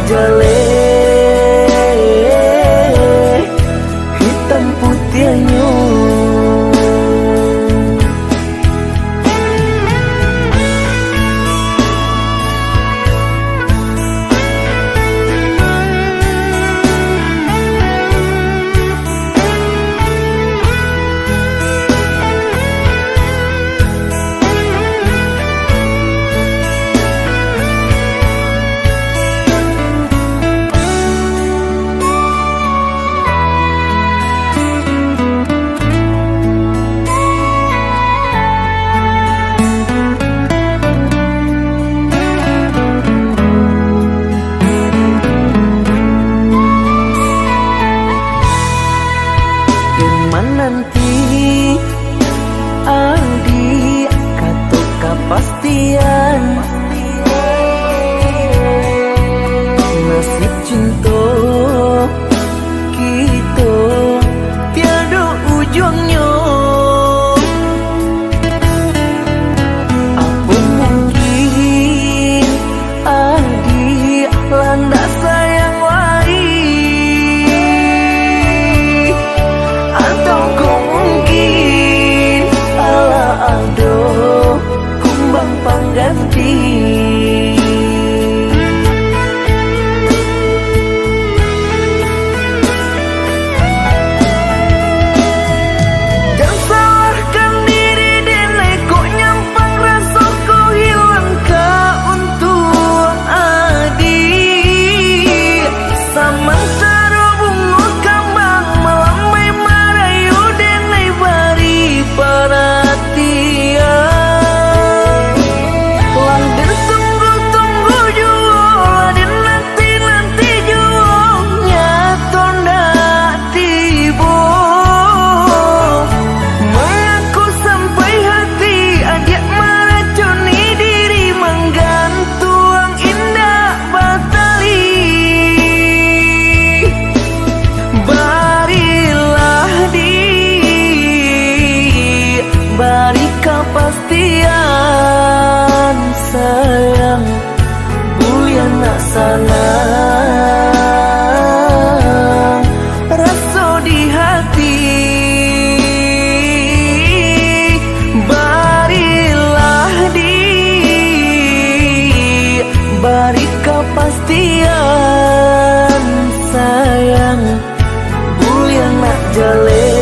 jale, hitam putihnya. Nanti Aldi kata kepastian nasib cinta kita tiada ujungnya. Apa mungkin Aldi landas sayang lain, atau kau mungkin ala ado kumbang pangganti. Beri kepastian sayang, bulian nak sanang rasa di hati. Barilah beri kepastian sayang, bulian nak jale,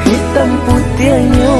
hitam putihnya.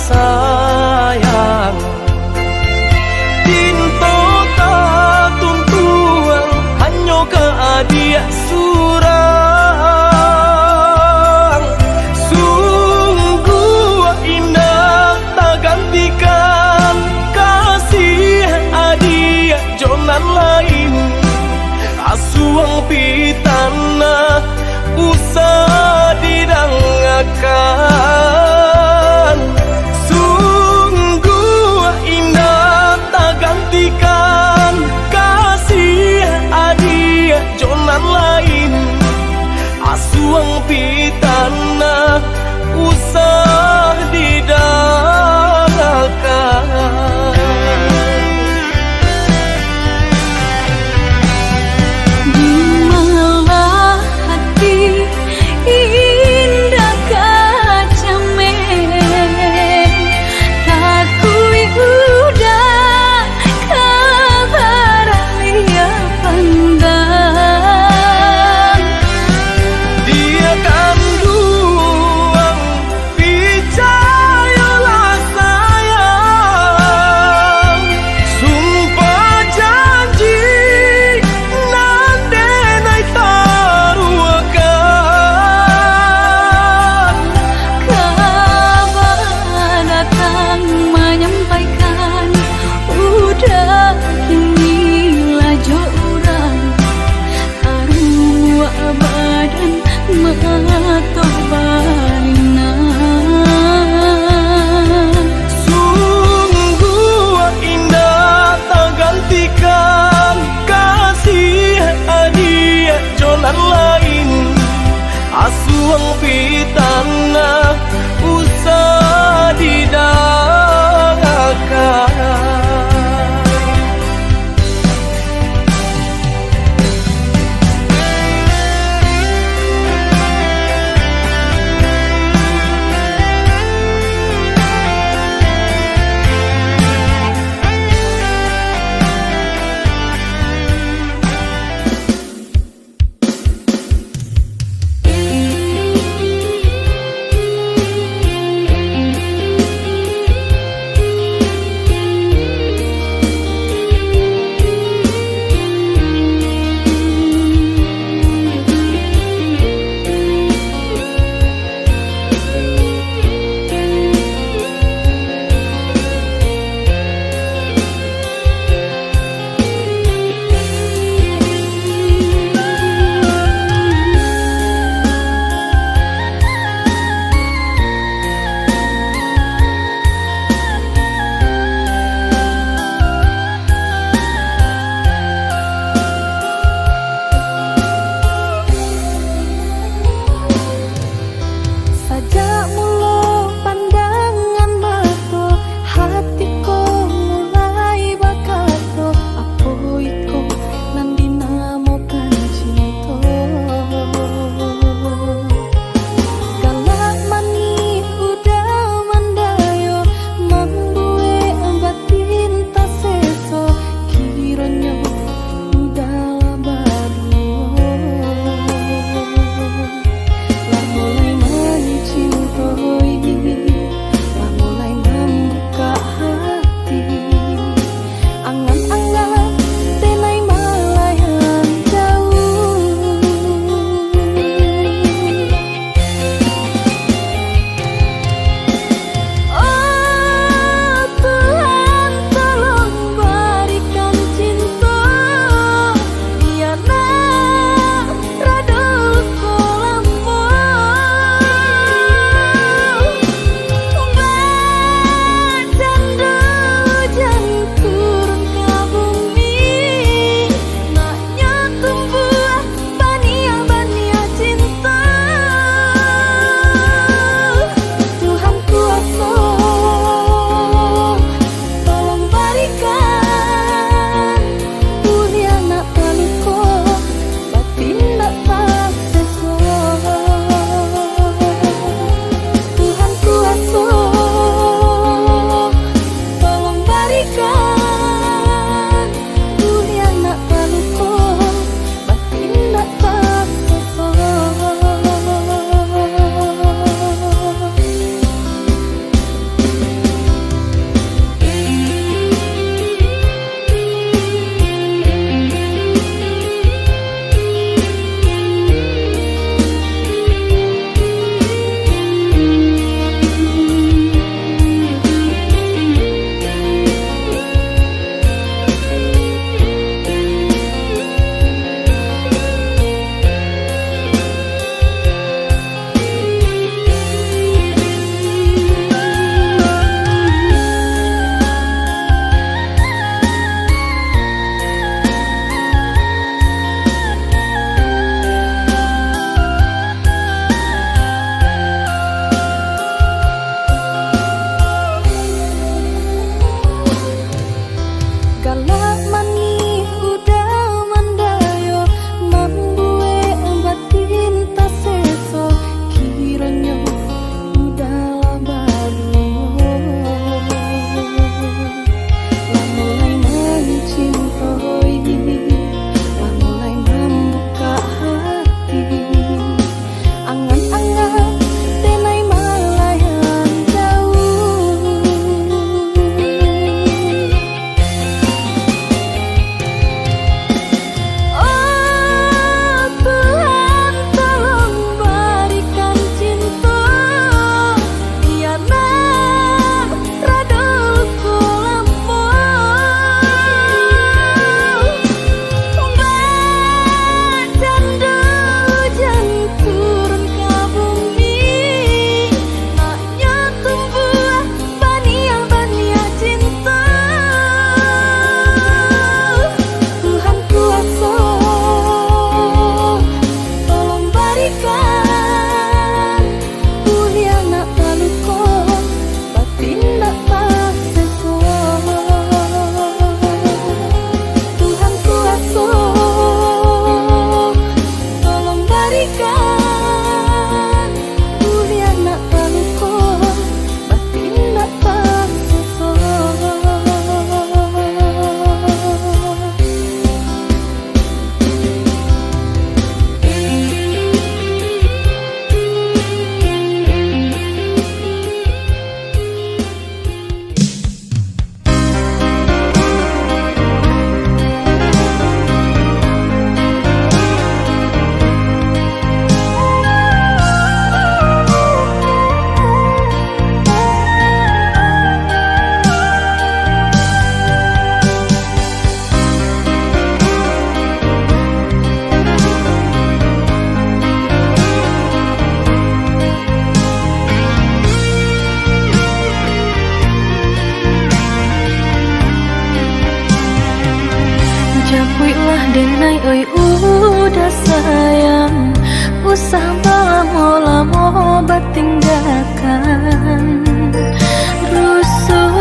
sayang Tinto tak tuntuan hanya ke adia surang Sungguh indah tak gantikan kasih adia jonan lain Asuang pitana usah didangakan Sungguh indah tak gantikan kasih adia jonan lain Asuang pitana usah didangakan Di malah hati indah Akuilah denai oi udah sayang, usah lama-lama tinggalkan. Rusuh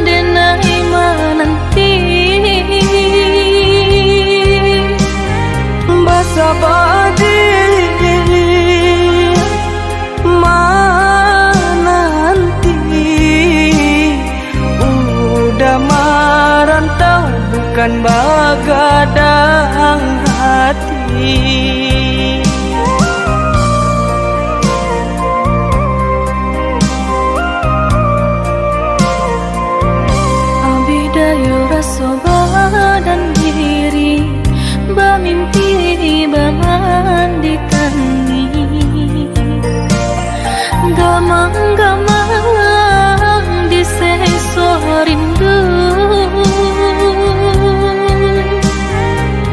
denai menanti basa badi menanti. Udah merantau bukan bagadang hati. Abidayo rasa badan diri, bamimpi bamandikangi. Gamang-gamang diseso rindu,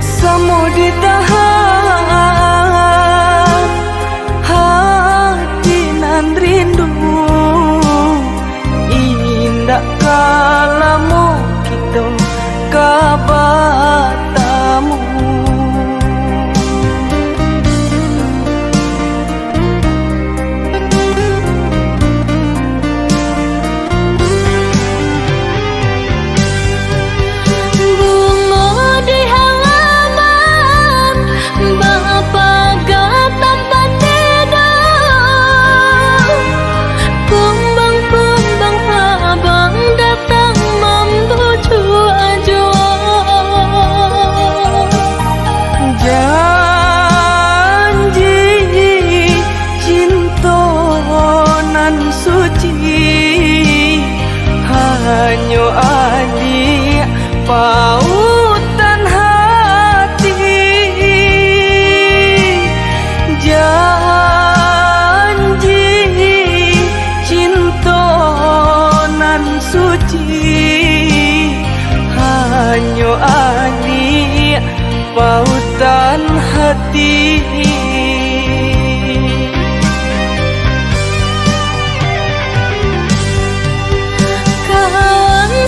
samo ditahan hati nan rindu. Indah kalamu kita kabatamu. Hanyo adik pautan hati, janji cinta nan suci. Hanyo adik pautan hati.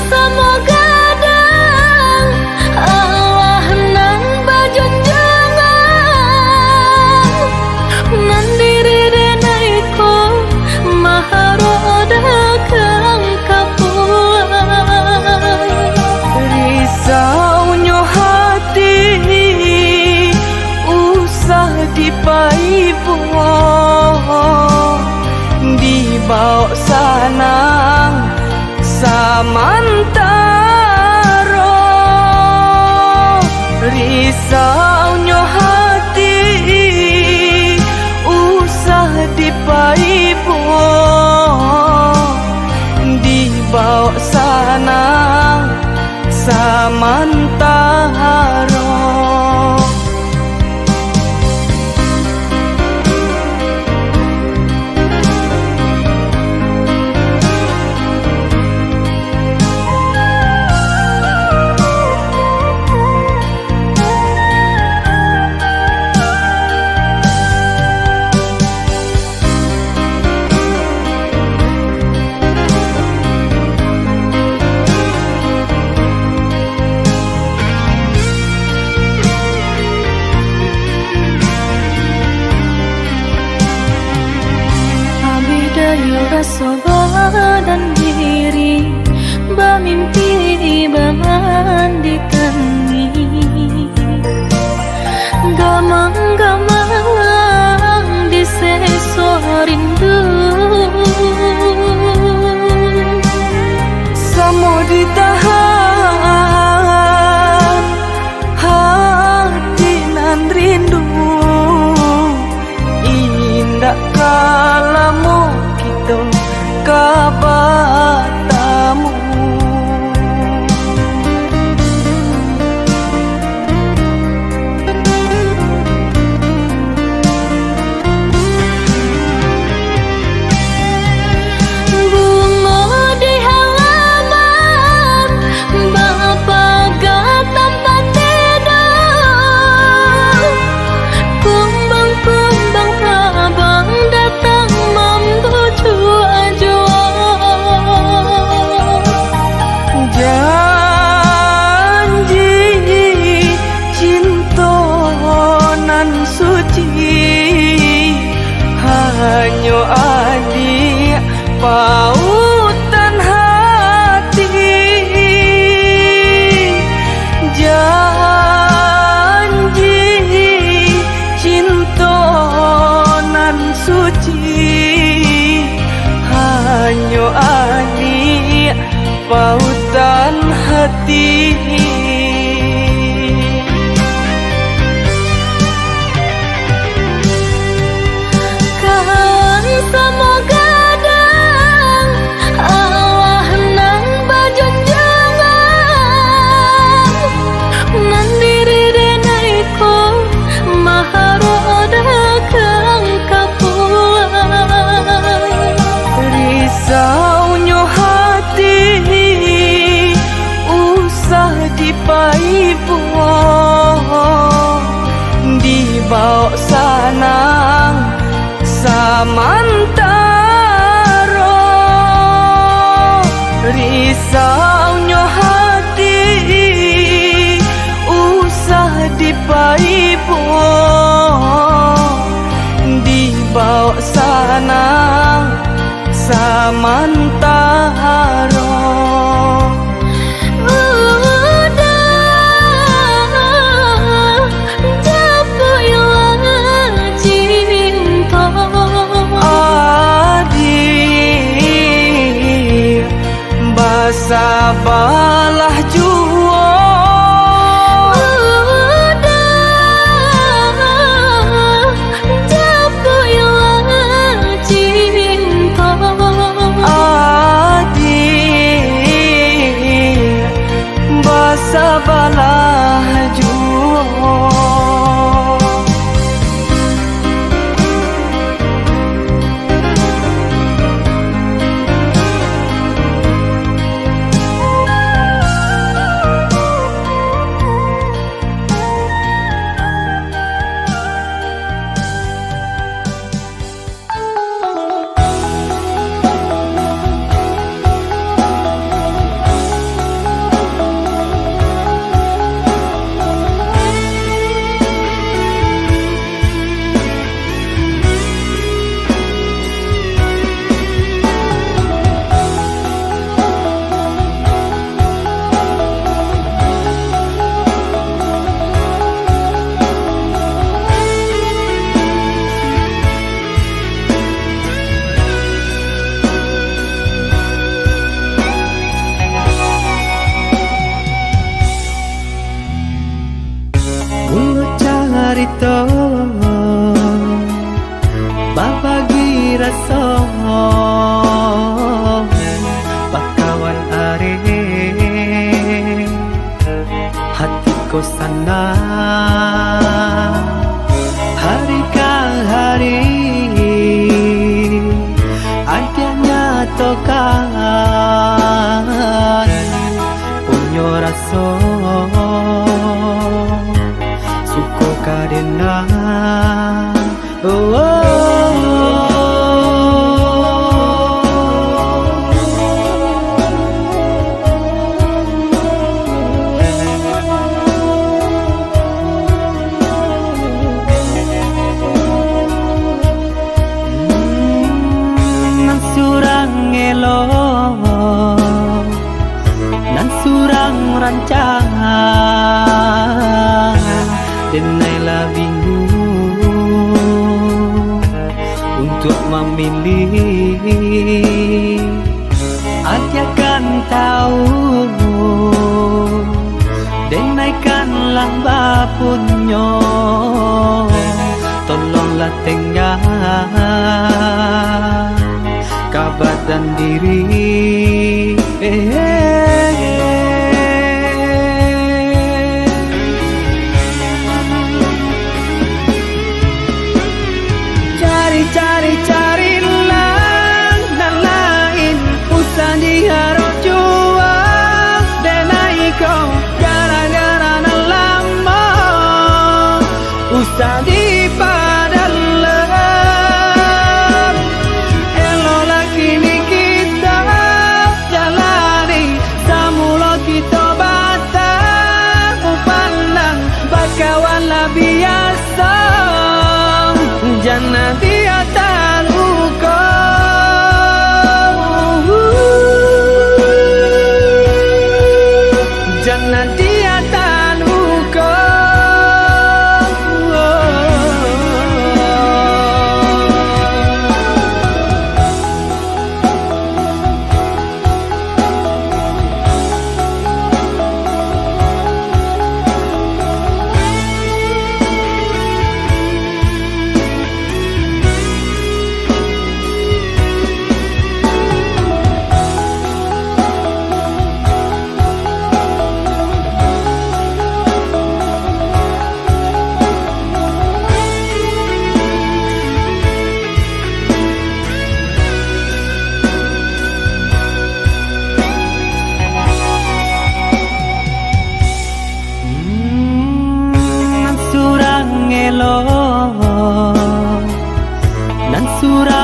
semoga dang Allah nang bajunjangan nan diri denai ko maharoda kang kapuan. Risaunya hati usah dipaipo, dibawa sanang samantaro. Risaunya hati usah dipaipo, dibawa sanang samantaro. Kawan semoga dang Allah nang bajunjangan nan diri denai ko maharoda kang kapuan Risaunya hati usah dipaipuang dibawa sanang samantaro risaunya hati usah dipaipuang dibawa sanang samantaro sabalah jua udah japu ilang cinta adik basabalah jua carito babagi rasa pakawan are hatiku sana hari ke hari adanya tokan punya rasa suko kadena oh, oh. Nan surang elo nan surang rancangan denailah bingung untuk memilih hati akan tahu denaikanlah bapunyo tolonglah tengah kabar dan diri cari-carilah dan lain usah diharap jua denai kau gara-gara nan lama usah dipadalah elola kini kita jalani samula kita bata upandang bakawan lah biasa jangan dia taluko jangan dia taluko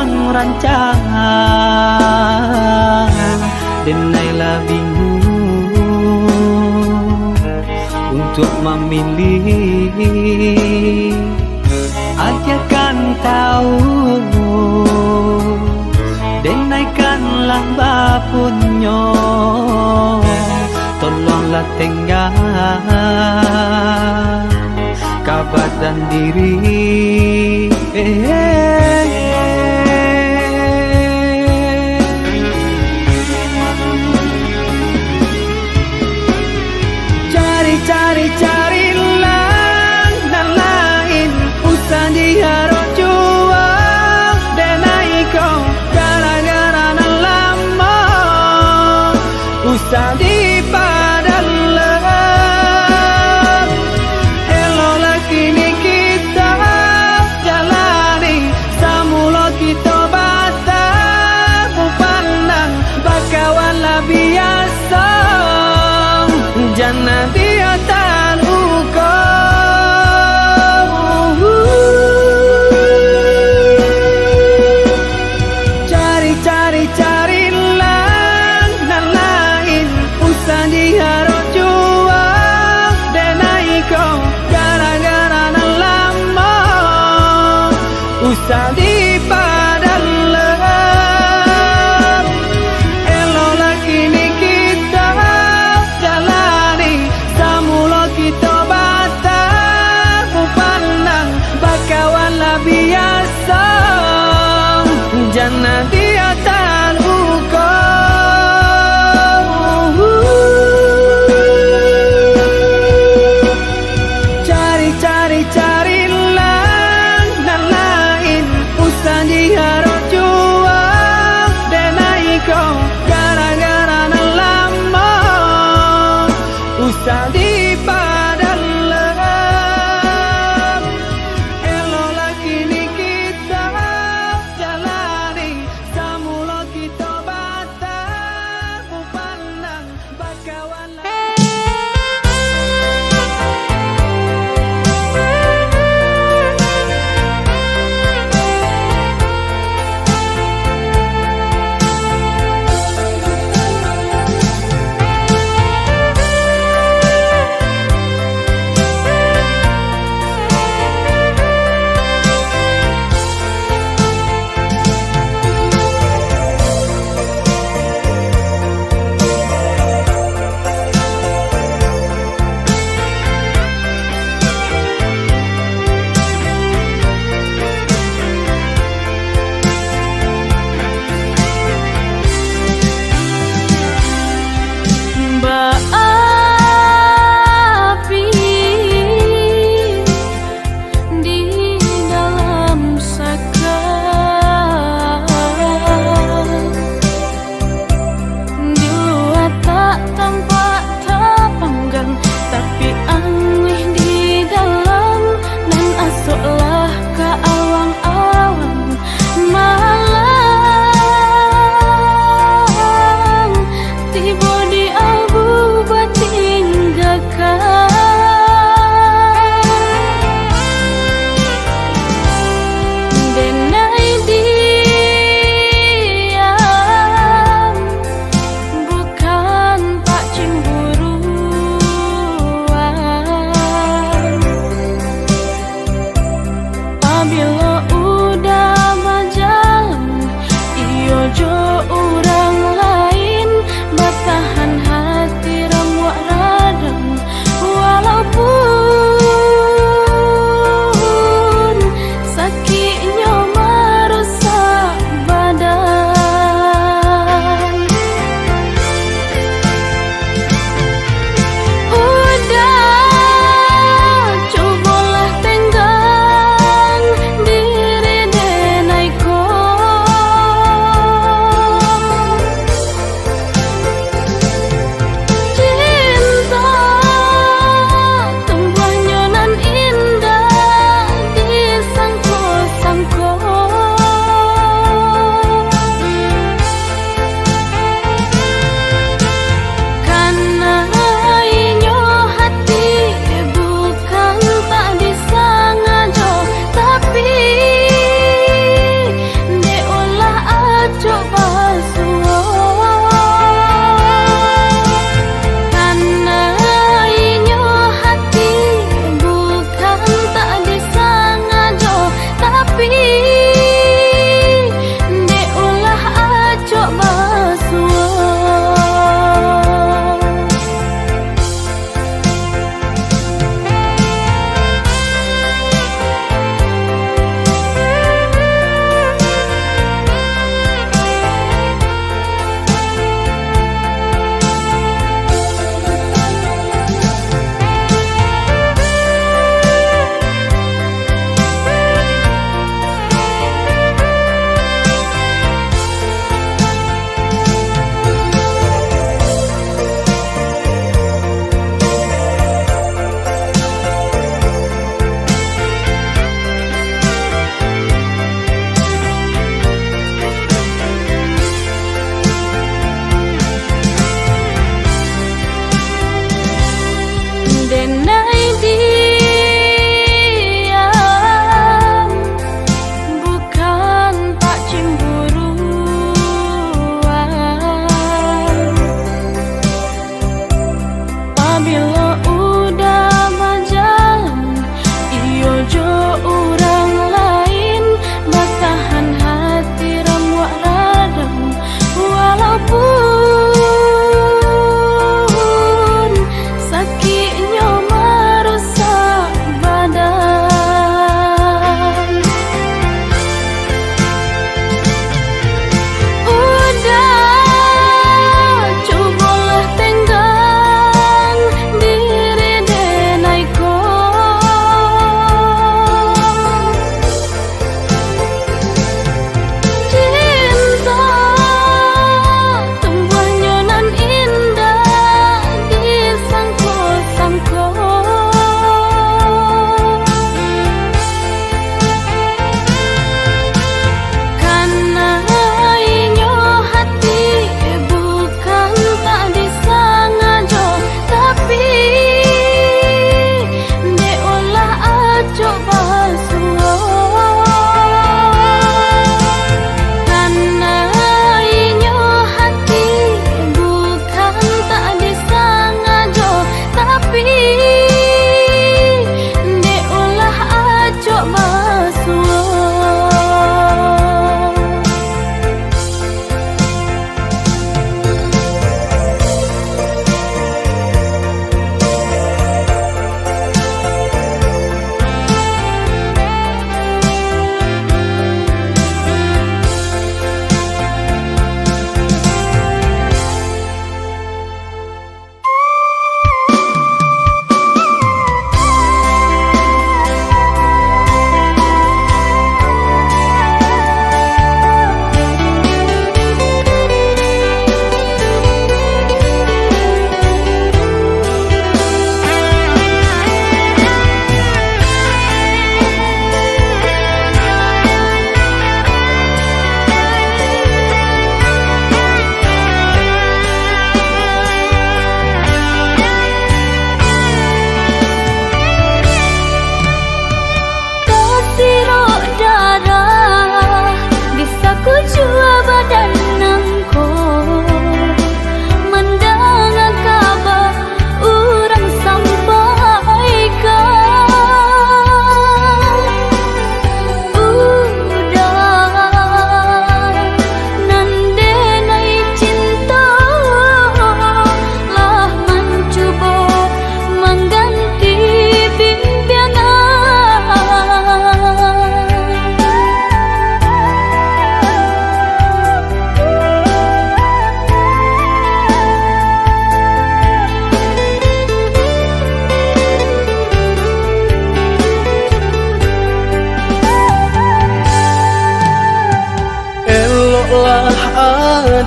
sedang rancang, Denailah bingung untuk memilih. Ajarkan tahu, Denaikanlah bapunyo, tolonglah tengah kabar dan diri. Carilah dan lain usah diharap jual. Denai kau gara-gara nan lama usah dipadalkan. Eloklah kini kita jalani samula kita batas pandang bakawanlah biasa. Jangan dia tan hukum. Carilah dan lain usah diharap jual. Denai kau gara-gara nan lama usah dipadalkan. Eloklah kini kita jalani samula kita batas pandang bakawanlah biasa. Jangan dia tan hukum. Carilah dan lain usah diharap jual. Denai kau gara-gara nan lama usah dipadalkan. Eloklah kini kita jalani samula kita batas pandang bakawanlah.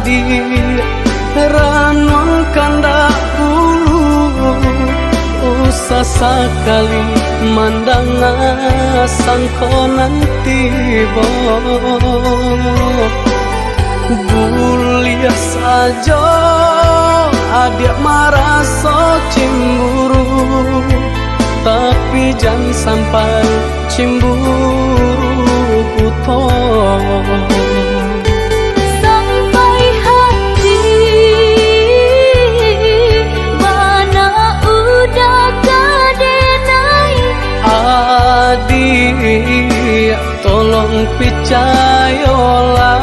adi ranong kanda ulu usah sekali mandang sangkonan tiba buliah saja adik merasa cemburu tapi jangan sampai cemburu buto sampai hati mana udah kadenai adik tolong percayalah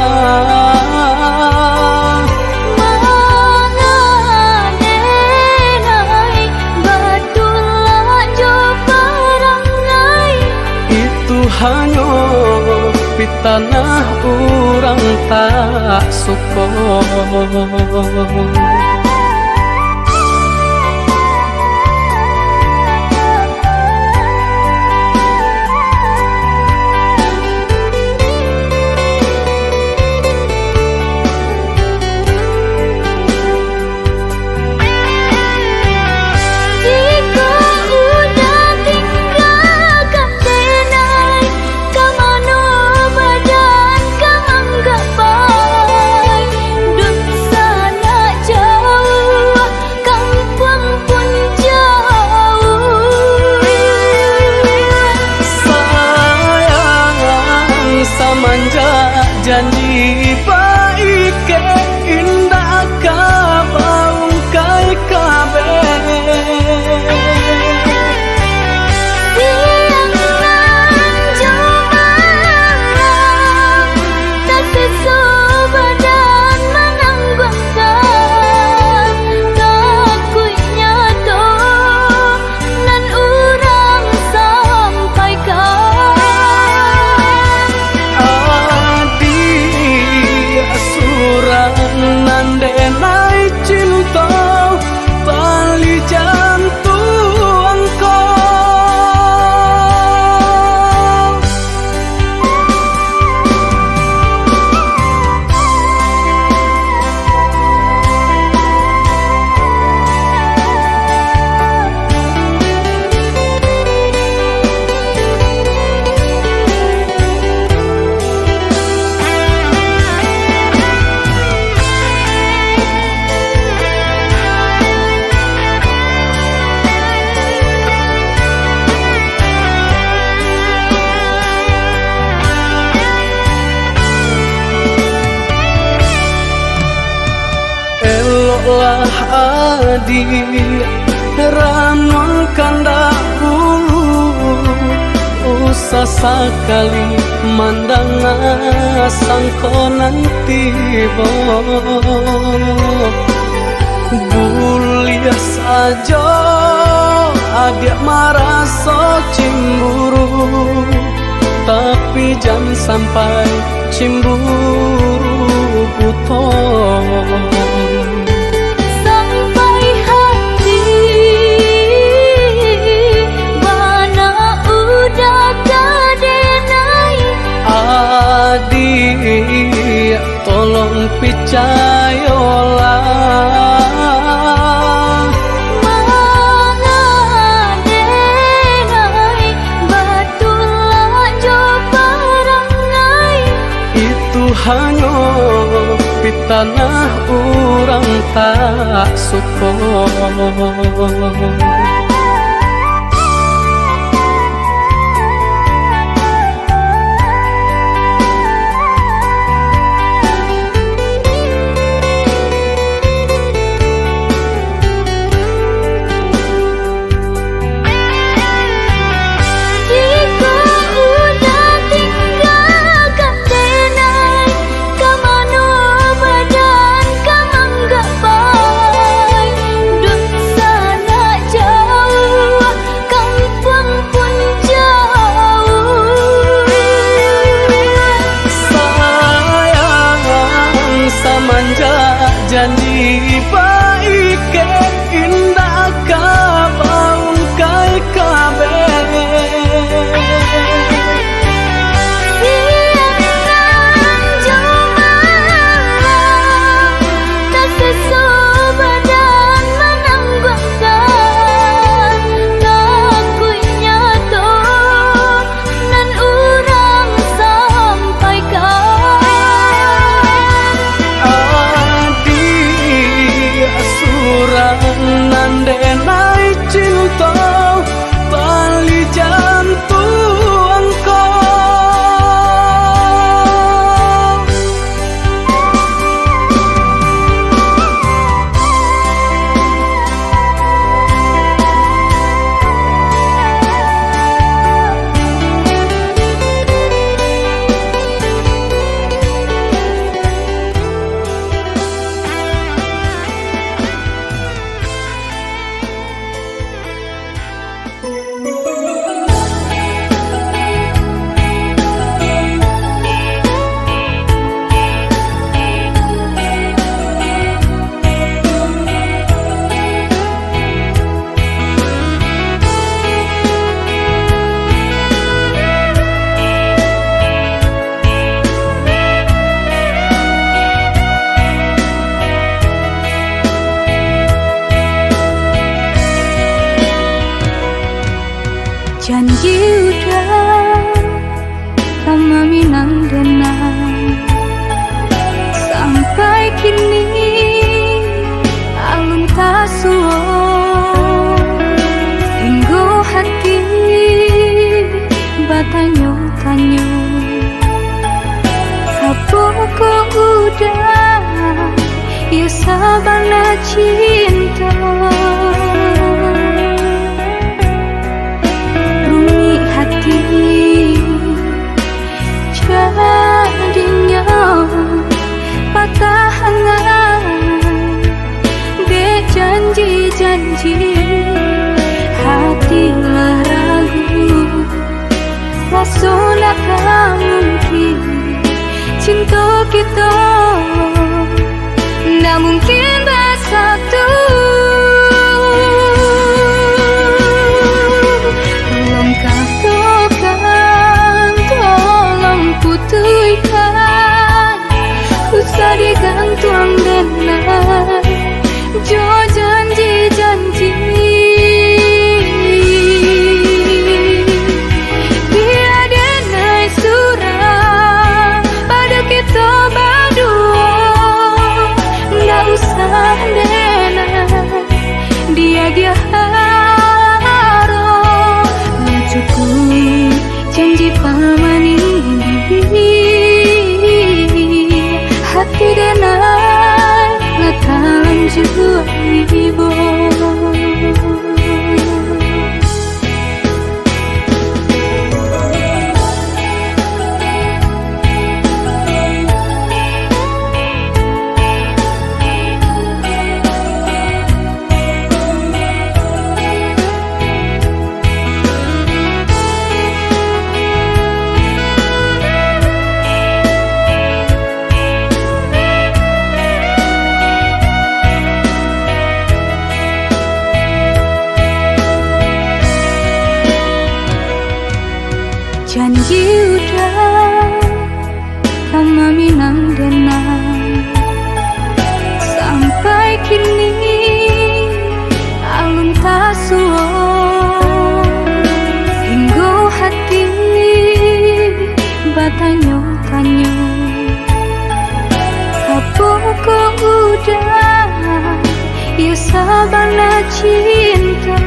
hanya di tanah orang tak suka. Janji baik ke indah kabaung kai kabe siang nan jumalang tak sesubadan menanggungkan takutnya to nan urang sampaikan nandenai cinta bali jantung eloklah adi ranong kanda ulu usah sekali mandang sangkonan tiba buliah saja adik merasa cemburu tapi jangan sampai cemburu buto sampai hati mana udah kadenai adik tolong percayalah mengadenai batulah jobarangai itu hanya di tanah orang tak suka. Jauh Janji udah lama minang denang, sampai kini alun tak suo. Tinggu hati batanyo-tanyo, apa kau udah ya sabana cinta. Bumi hati jadinya patah hangat, janji-janji hatilah ragu. Rasanya tak mungkin cinta kita nggak mungkin bersatu. Tolong katakan, tolong putihkan, usah digantung dengan jo janji-janji. Tiada naik surah pada kita berdua, nggak usah dengar dia harap nggak cukup janji paman ini. Hati dengar ngatakan juga ibu. Janji udah lama minang denang, sampai kini alun tak suo. Hingga hati batanyo-tanyo, apa kau udah ya sabana cinta.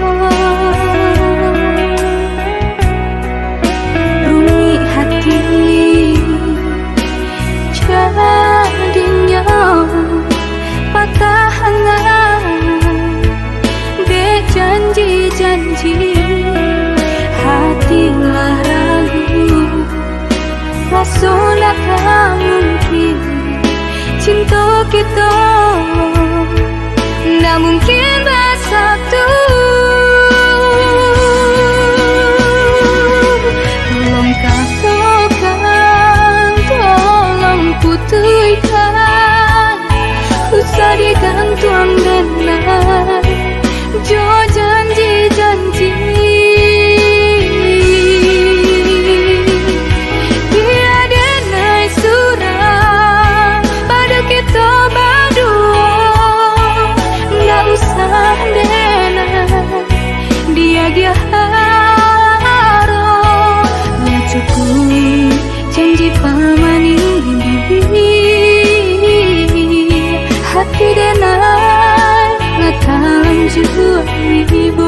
Jadinya patah hangat, janji-janji hatilah ragu. Rasanya tak mungkin cinta kita nggak mungkin bersatu. Tolong katakan, tolong putihkan, usah digantung dengan jo janji-janji. Tiada naik surah pada kita berdua, nggak usah dengar dia harap nggak cukup janji paman ini. Hati dengar ngatakan juga ibu.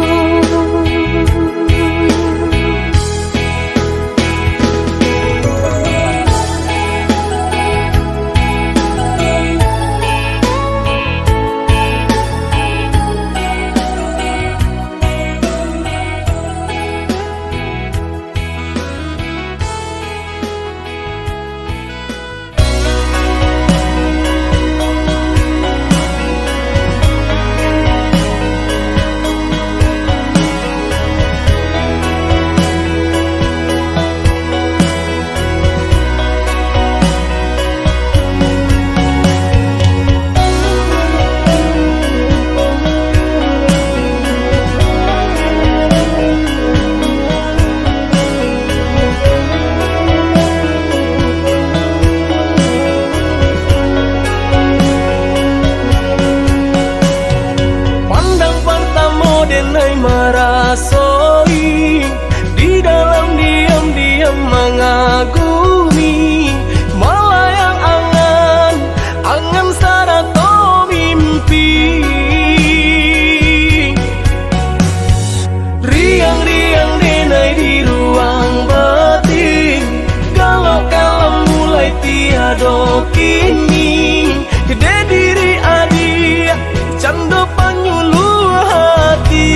tiado kini gede diri adik canda panyuluh hati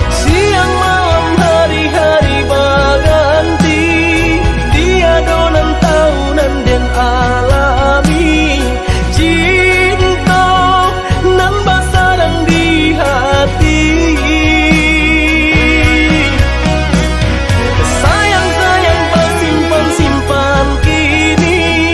siang malam hari-hari berganti tiado nan tahunan dan alami cinta nan basarang di hati sayang-sayang simpan-simpan kini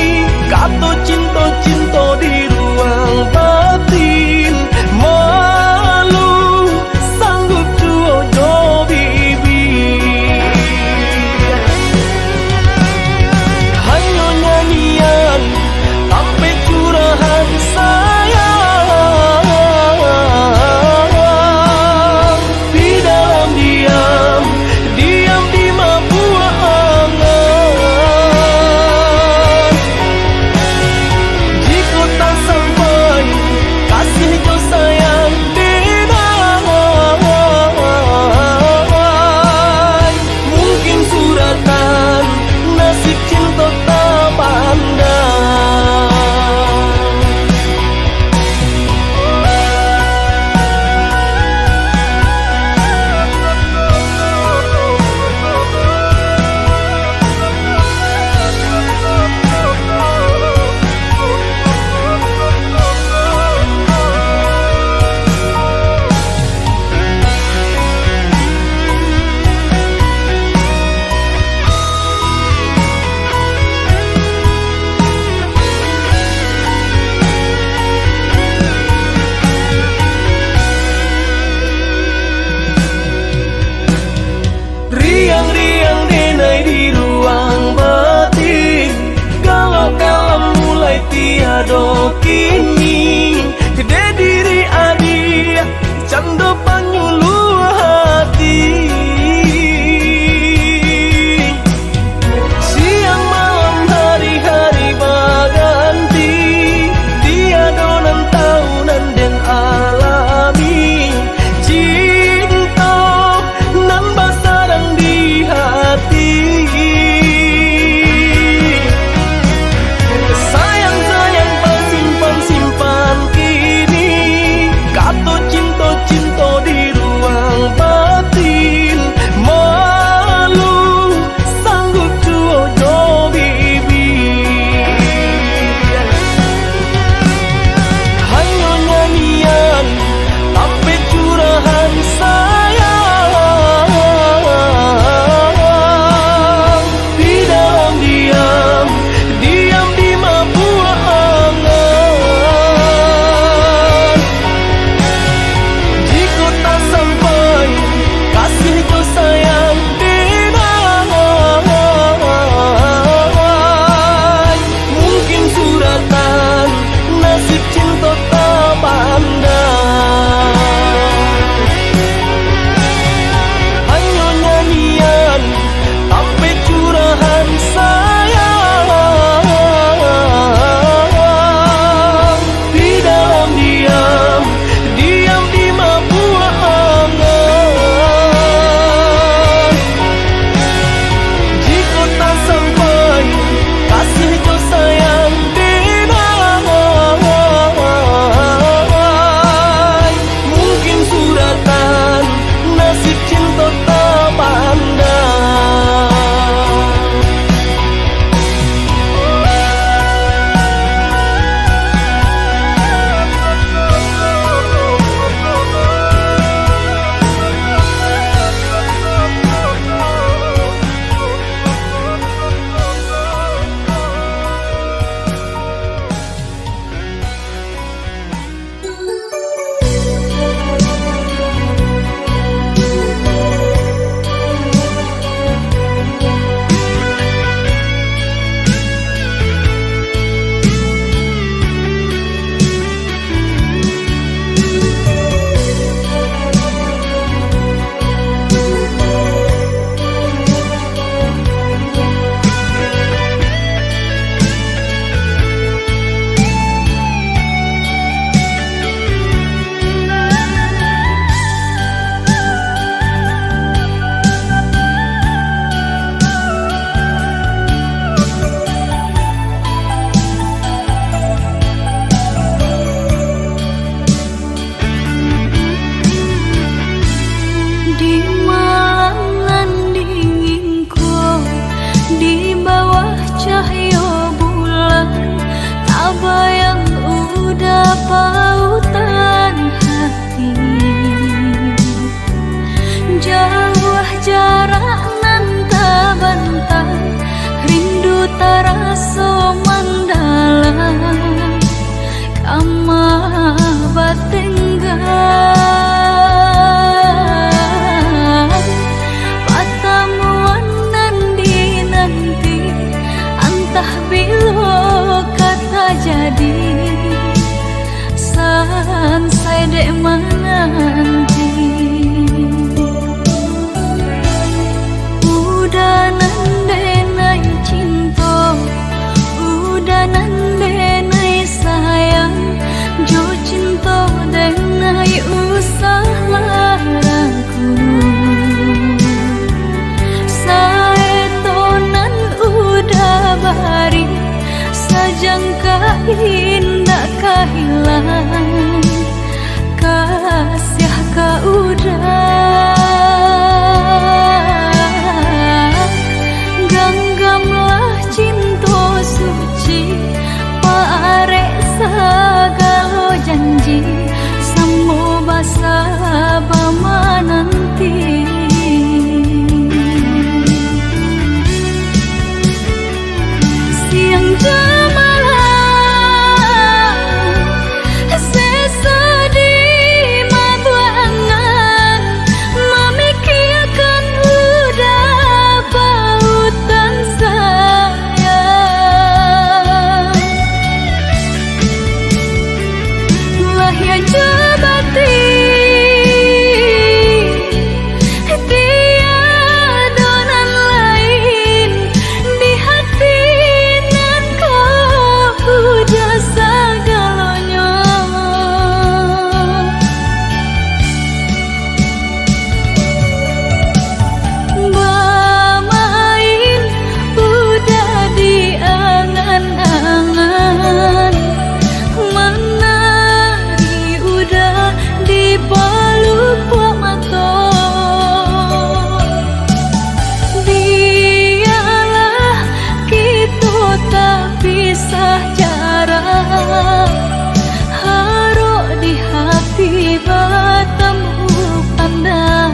matamu pandang.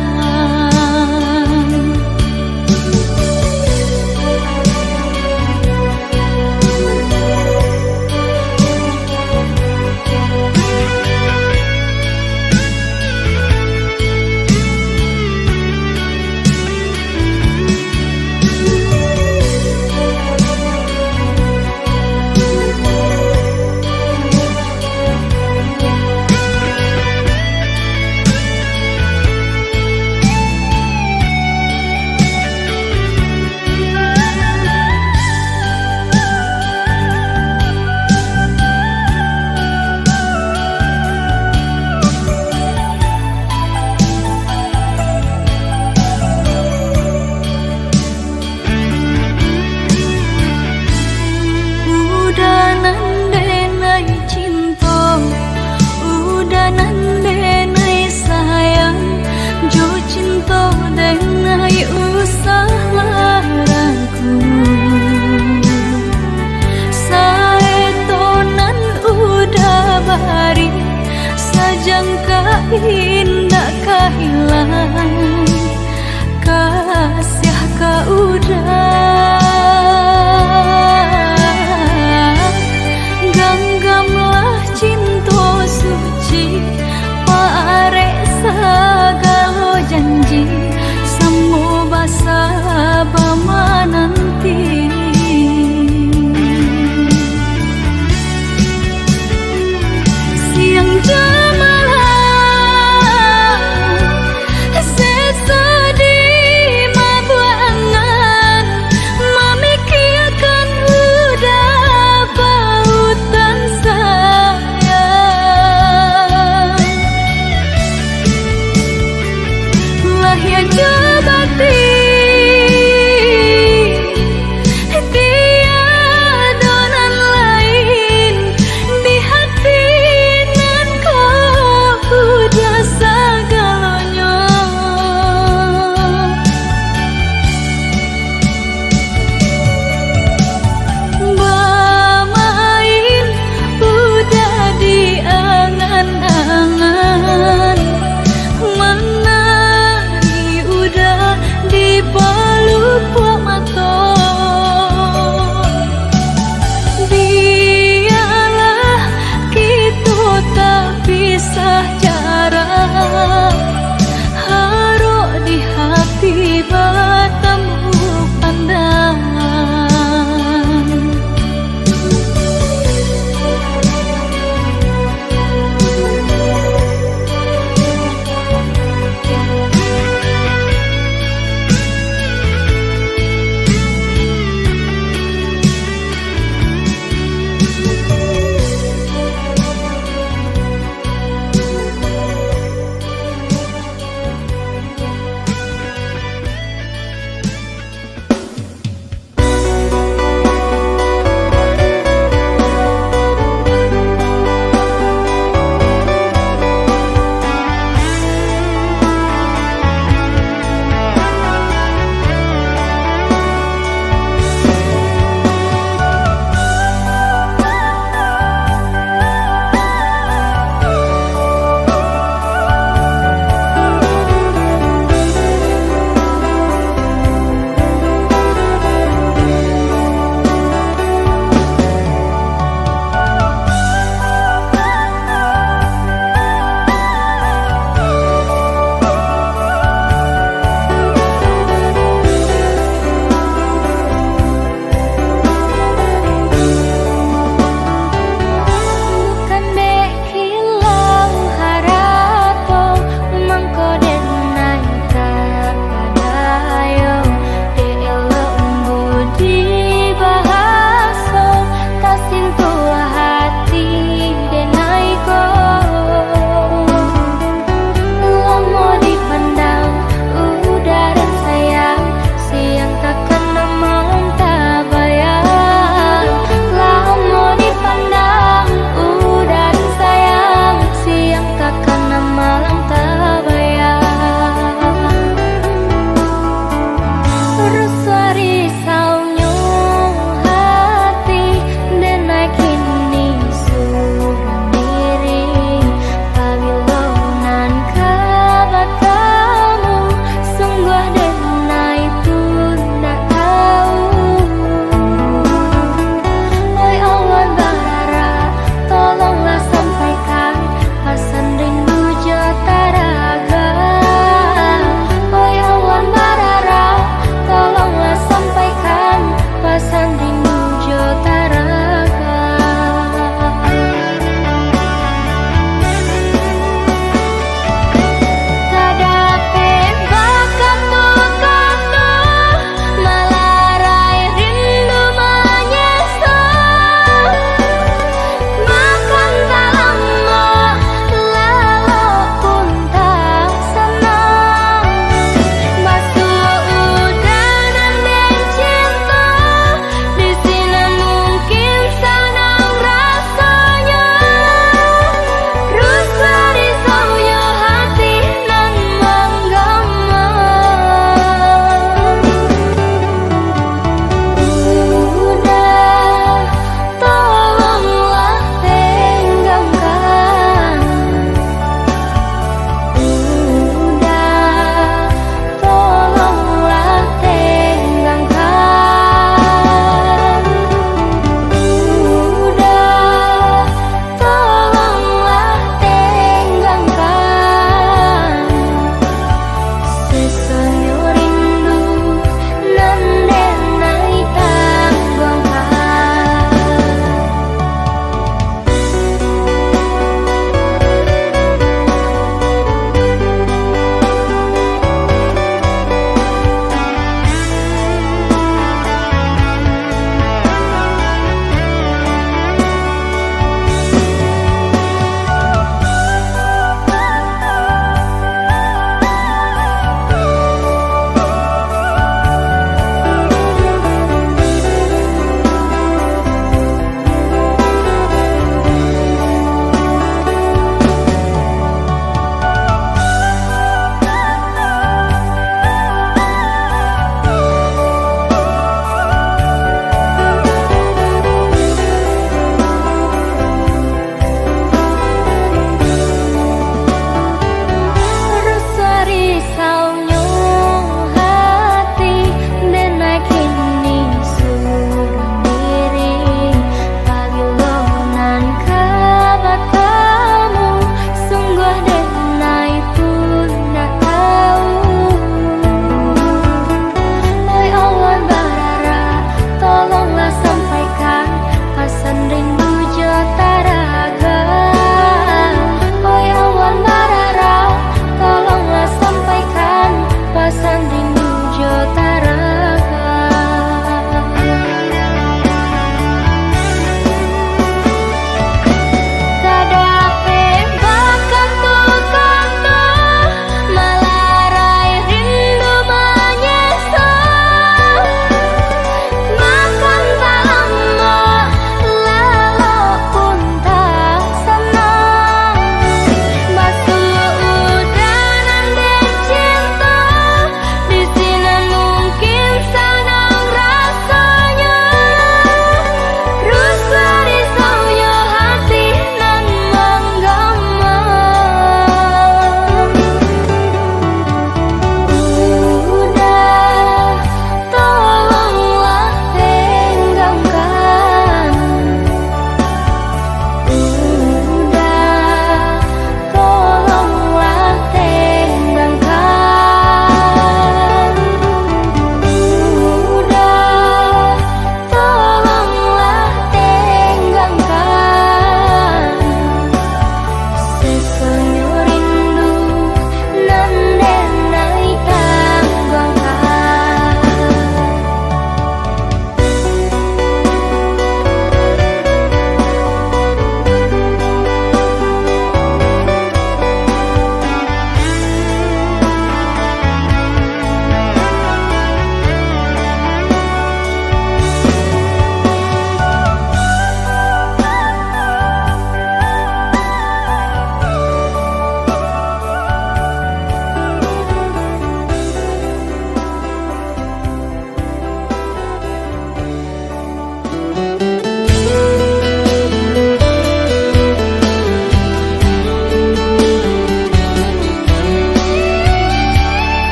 Sajangka indah kehilangan kasih kau udah genggamlah cinta suci pare segala janji semua basa bama nanti siang jamalah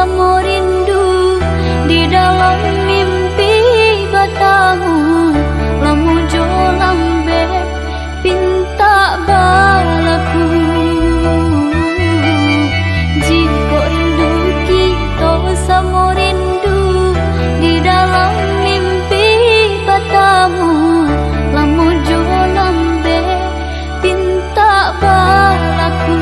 samo rindu di dalam mimpi batamu. Lamu jo lambe pinta balaku. Jika rindu kita samo rindu di dalam mimpi batamu. Lamu jo lambe pinta balaku.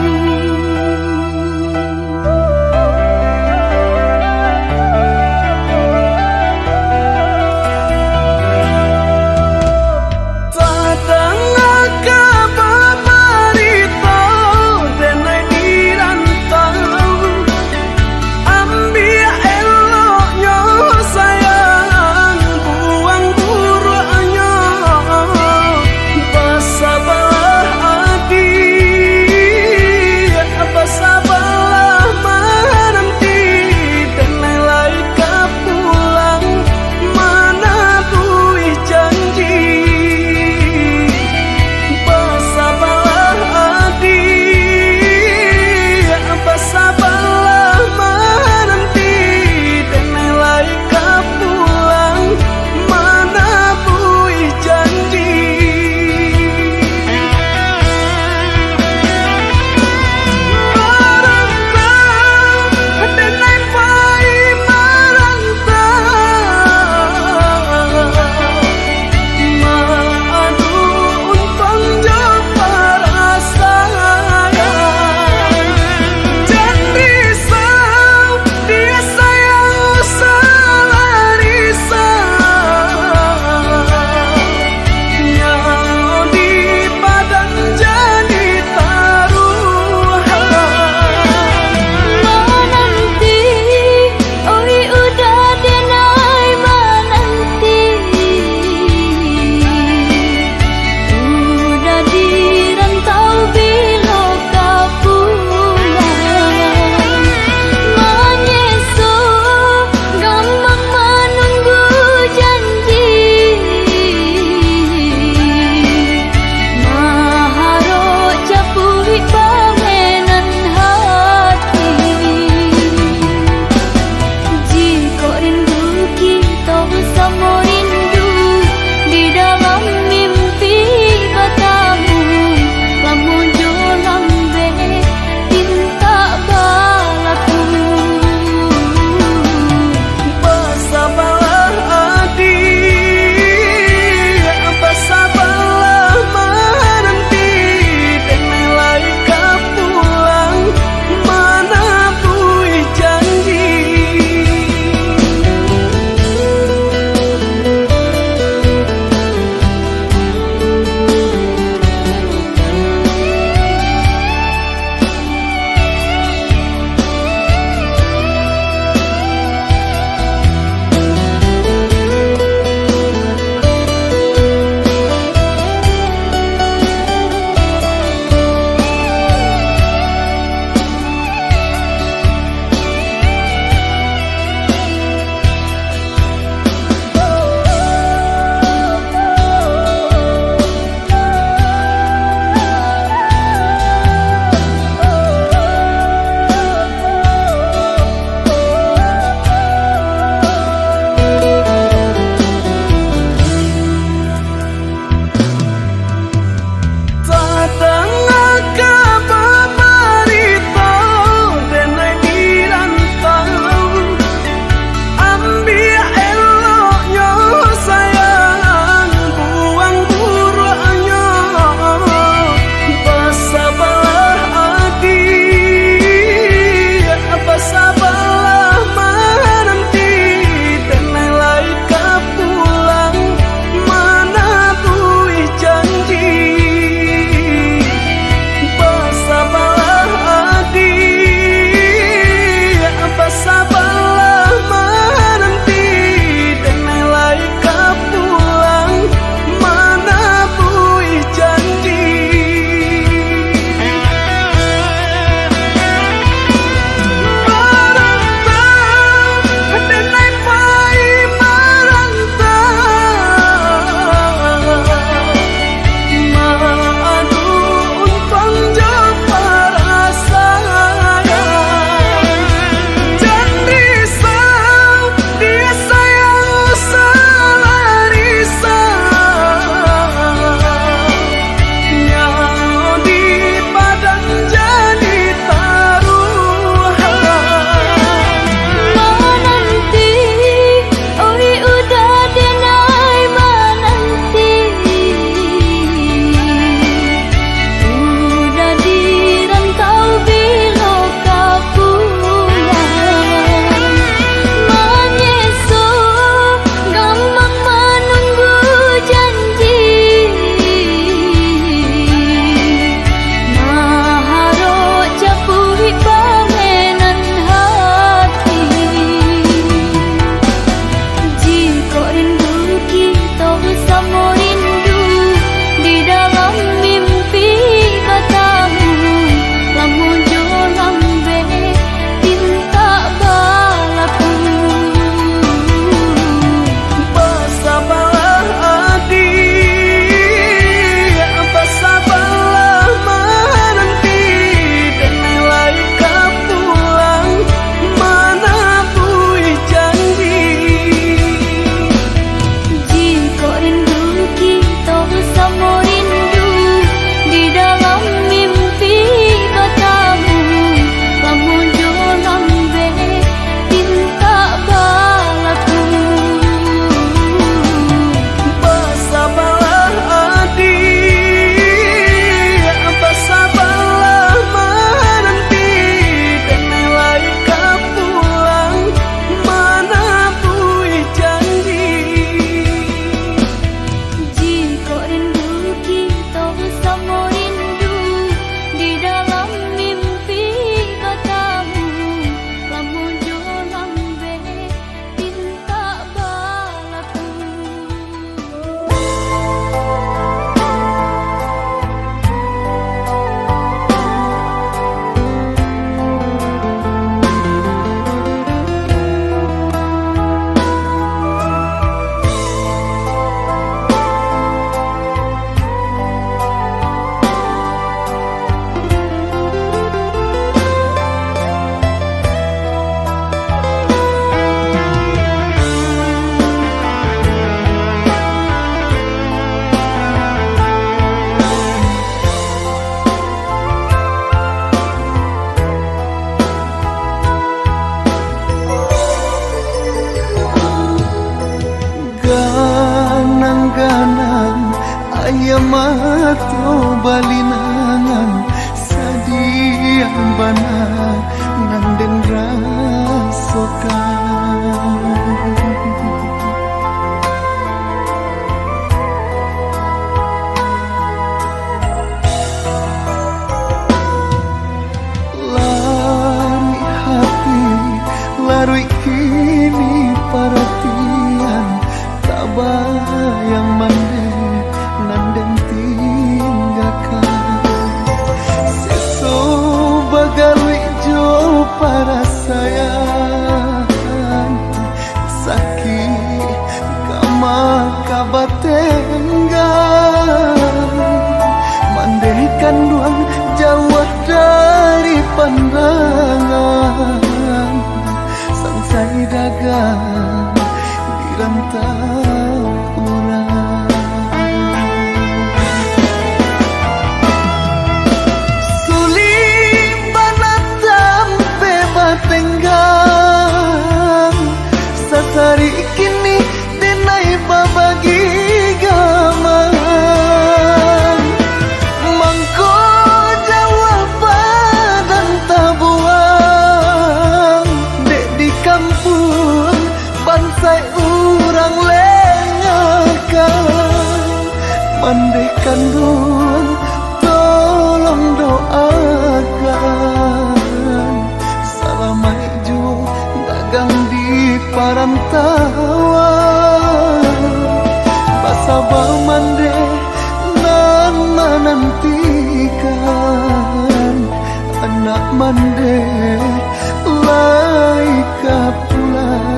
Aya mato balinangan sadian bana nanden rasokan. Lari hati, larui kini perhatian tak bayang mande nanden tinggalkan. Seso bagalui jo para sayang sakit kama kabatenggan mandaikan duang jauh dari pandangan sangsai dagang di rantau orang. Sulit banatam bebatenggang sasari kini denai babagi gaman mangko jawaban dan tabuang dek di kampung bansai urang lengakan mandaikan duang tolong doakan salamai jo dagang di parantauan basabah mande nan menantikan anak mande laika pulang.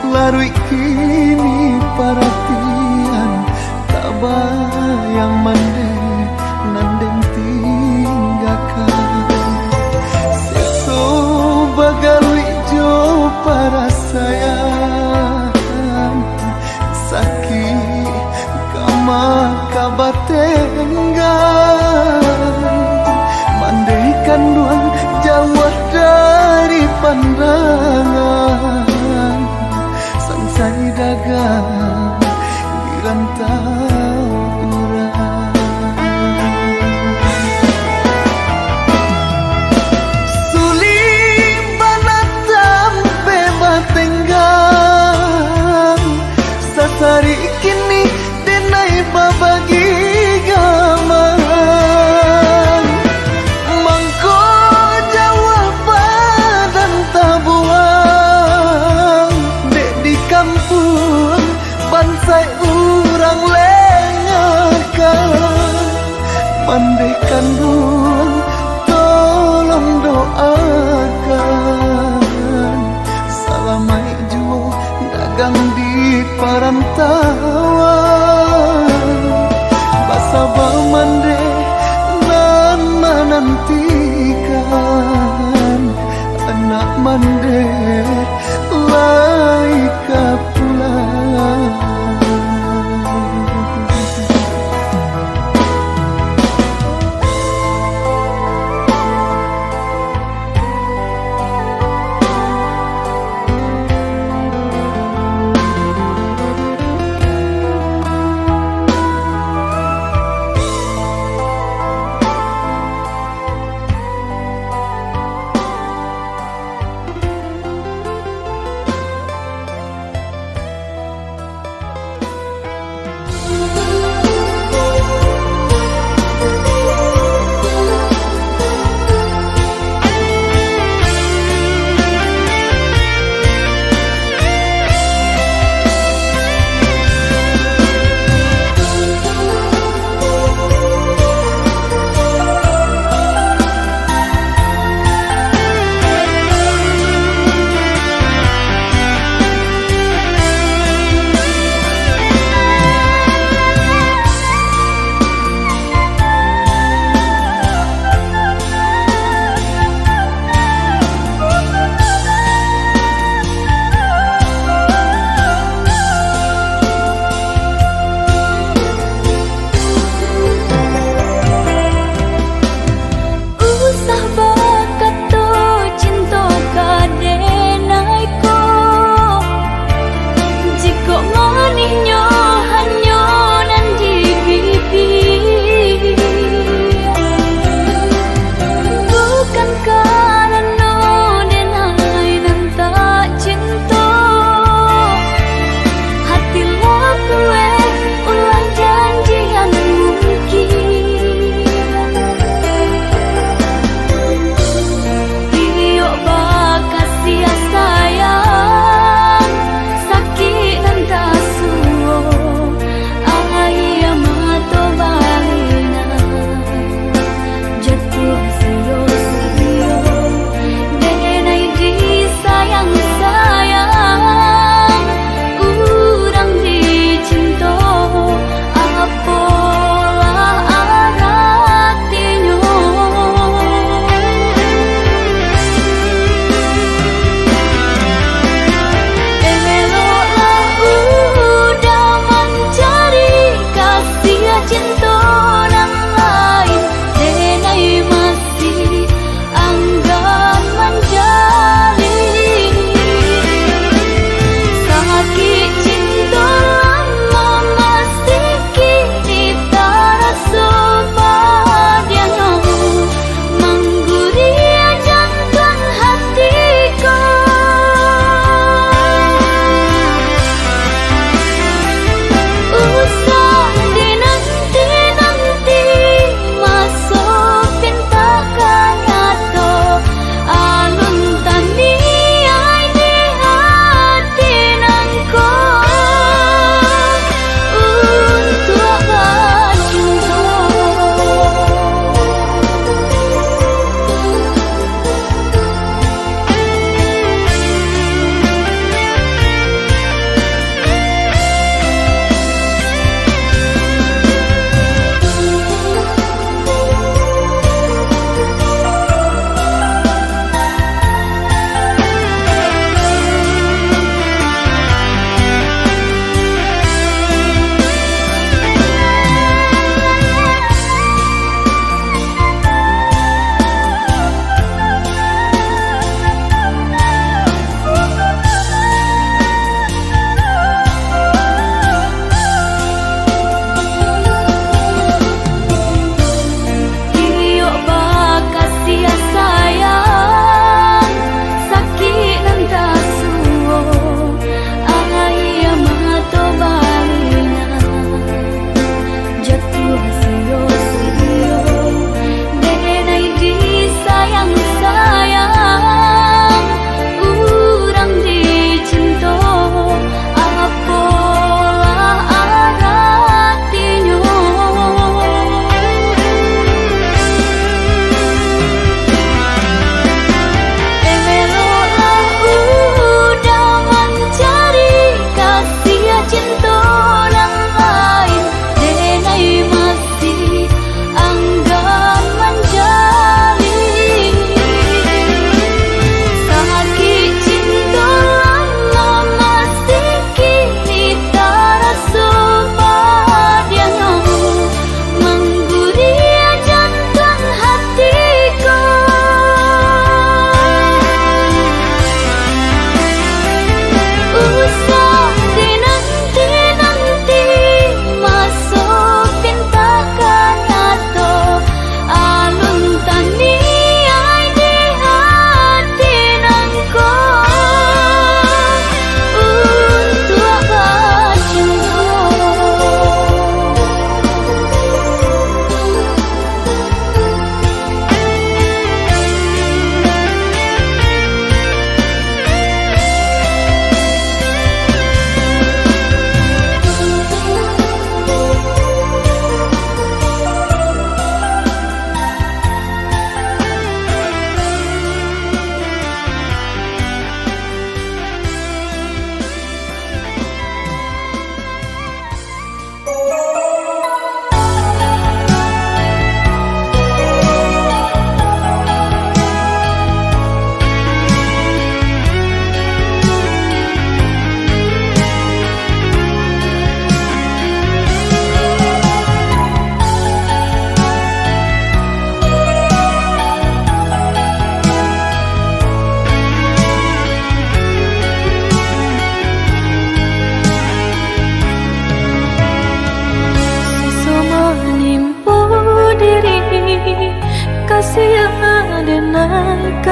Larui kini perhatian tak bayang mande nanden tinggalkan. Seso bagalui jo para sayang sakit kama kabatenggan mandaikan duang jauh dari pandangan sangsai dagang di rantau orang. Sulit banatam bebatenggang sasari kini denai babagi gaman mangko jawaban dan tabuang dek di kampung bansai urang lengakan mandaikan duang tolong doakan salamai jo dagang di parantauan basabah mande nan menantikan anak mande laika pulang.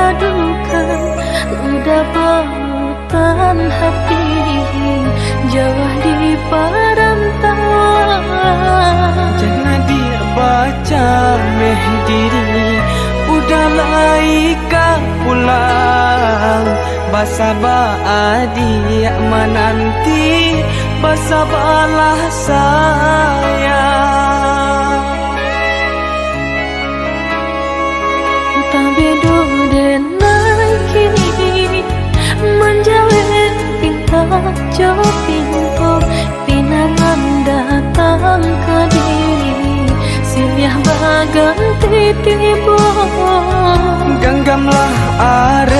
padukan udah pautan hati jauh di perantauan. Jangan dia baca meh diri udah laika pulang. Basaba adia menanti basabalah sayang. Tabedo denai kini menjauh pinta jauh pintu pinangan datang ke diri silih baganti tiba. Genggamlah are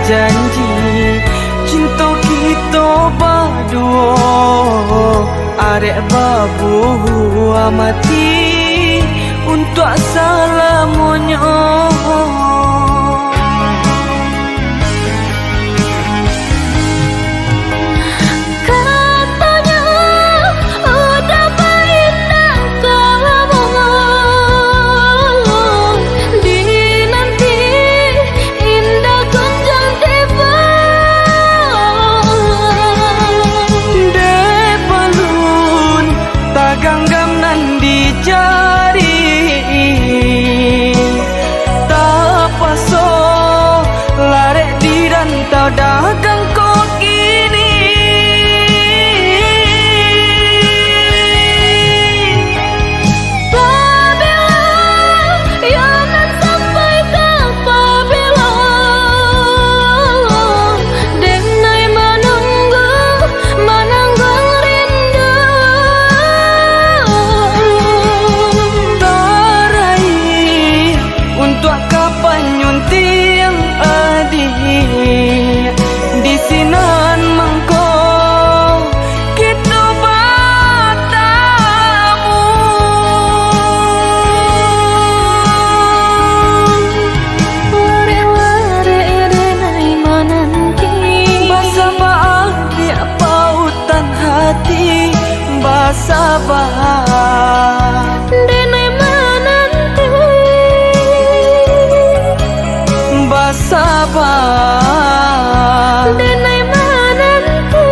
janji cinta kita berdua are babu amati untuk selamanya. Dagang kok kini Pabila Yaman sampai ke Pabila Denai menunggu rindu Tarai untuk kapan nyunting adik di sinan mangko kita bertemu. Lare-lare denai menanti Basabah dia pautan hati basabah denai menanti basabah denai menanti.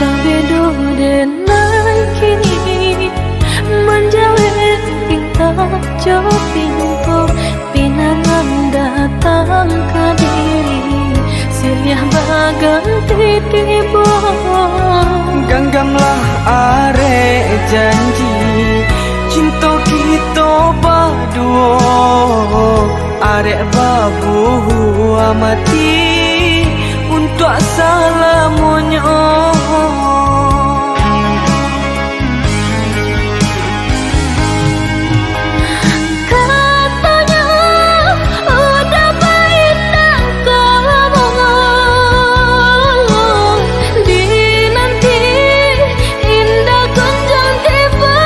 Tabedo denai kini menjauh pinta jauh pintu pinangan datang ke diri silih baganti tiba. Genggamlah are janji cinta kita berdua are babu amati untuk selamanya. Katanya udah pindah kamu di nanti indah kunjung tiba.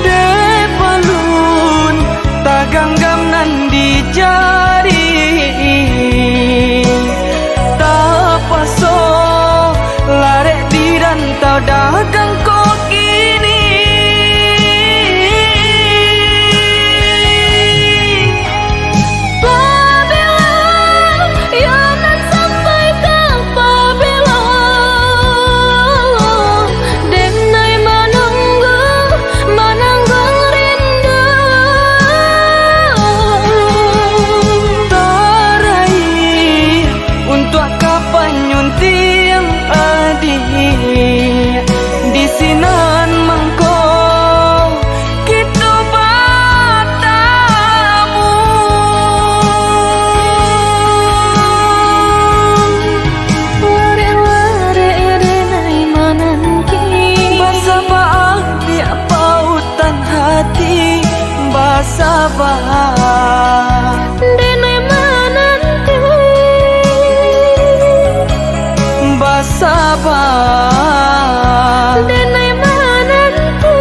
De balun taganggam nan di jari tak paso lare di rantau dagang kok kini Pabila Yaman sampai ke Pabila denai menunggu rindu tarai untuk kapan nyunting adik di bersabar. Denai menanti Bersabar. Denai menanti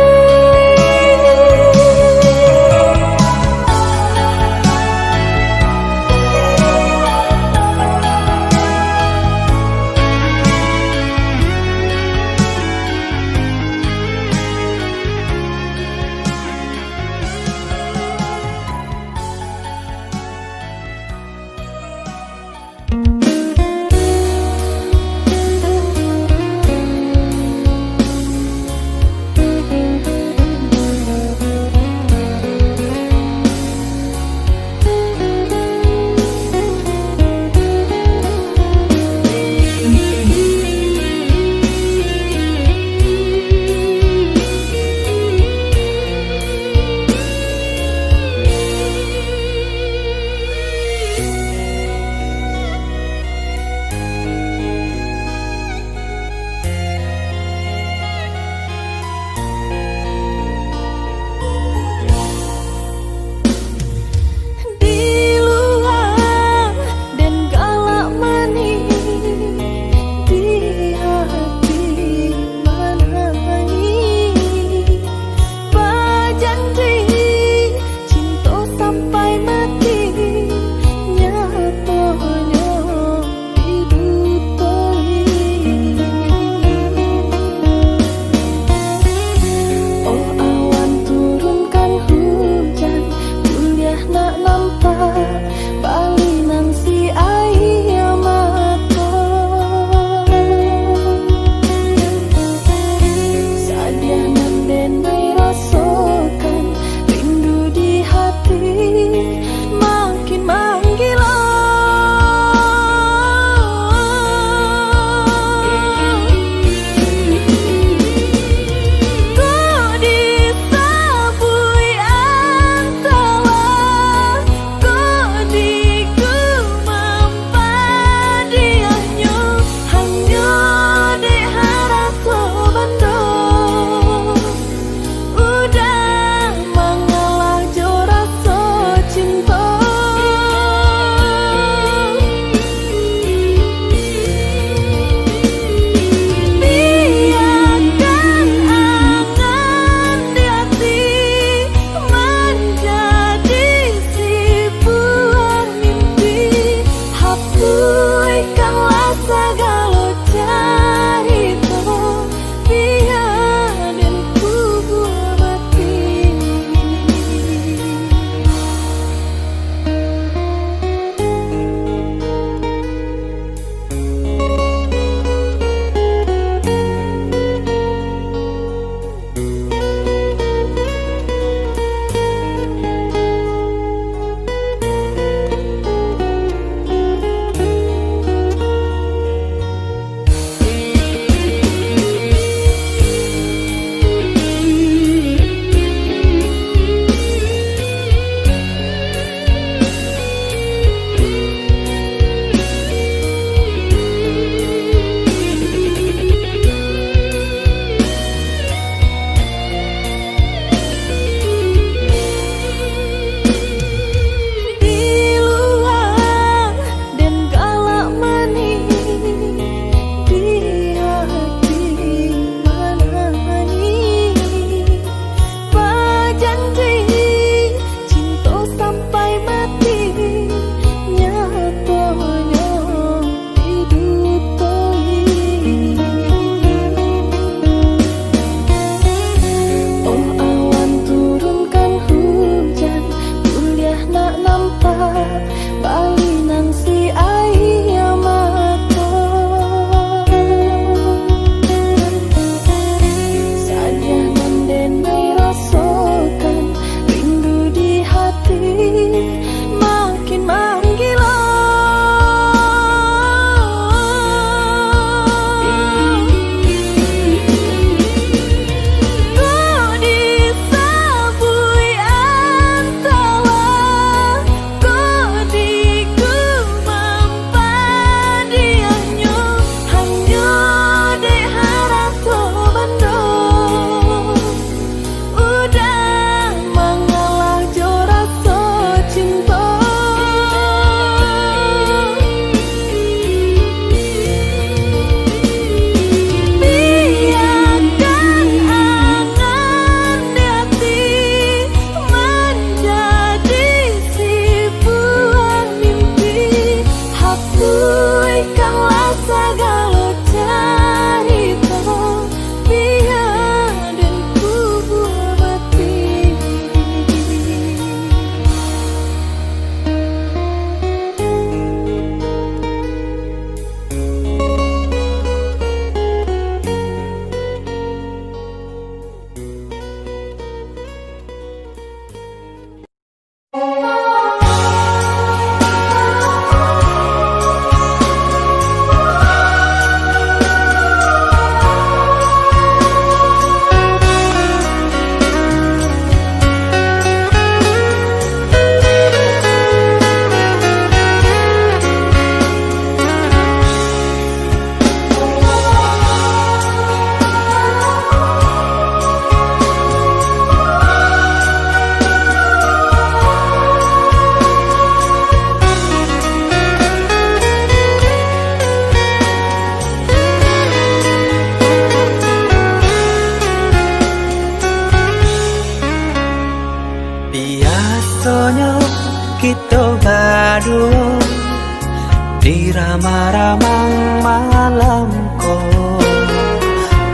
Ramang malamku,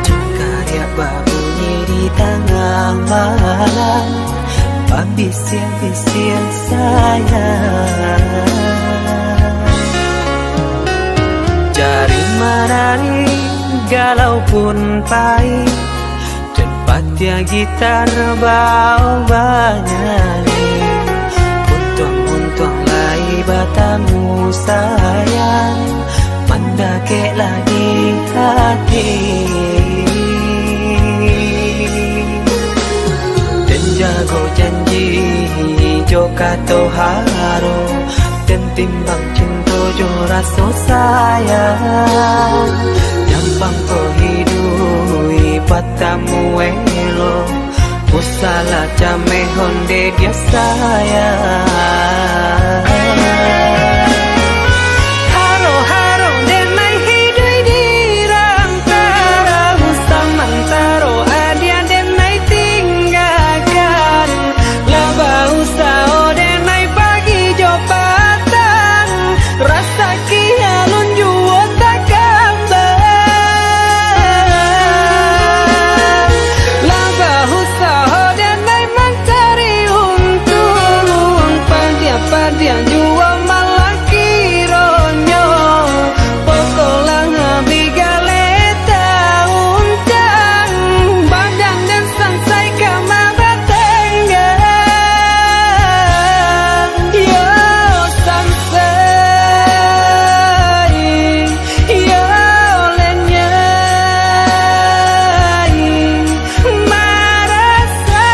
cengkarya berbunyi di tengah malam, bising-bising sayang. Jari menari galau pun pahit, tempatnya gitar bau banyari. Untung lai batamu sayang, mendake lagi hati. Dan jago janji joka to haro, dan timbang cinta jo rasa sayang. Jampang ko hidui patamu elo, usala jame honde dia sayang. Haro haro denai hidui dirang taro, samantaro adia denai tinggalkan. Laba usao denai pagi jo patang, rasa kialun juo tak gambar. Laba usao denai mencari untung, padia juo malah kironyo. Pokolang bigaleta uncang, badan dan sangsai kamara tenggang. Yo sangsai, yo lenyai, marasai.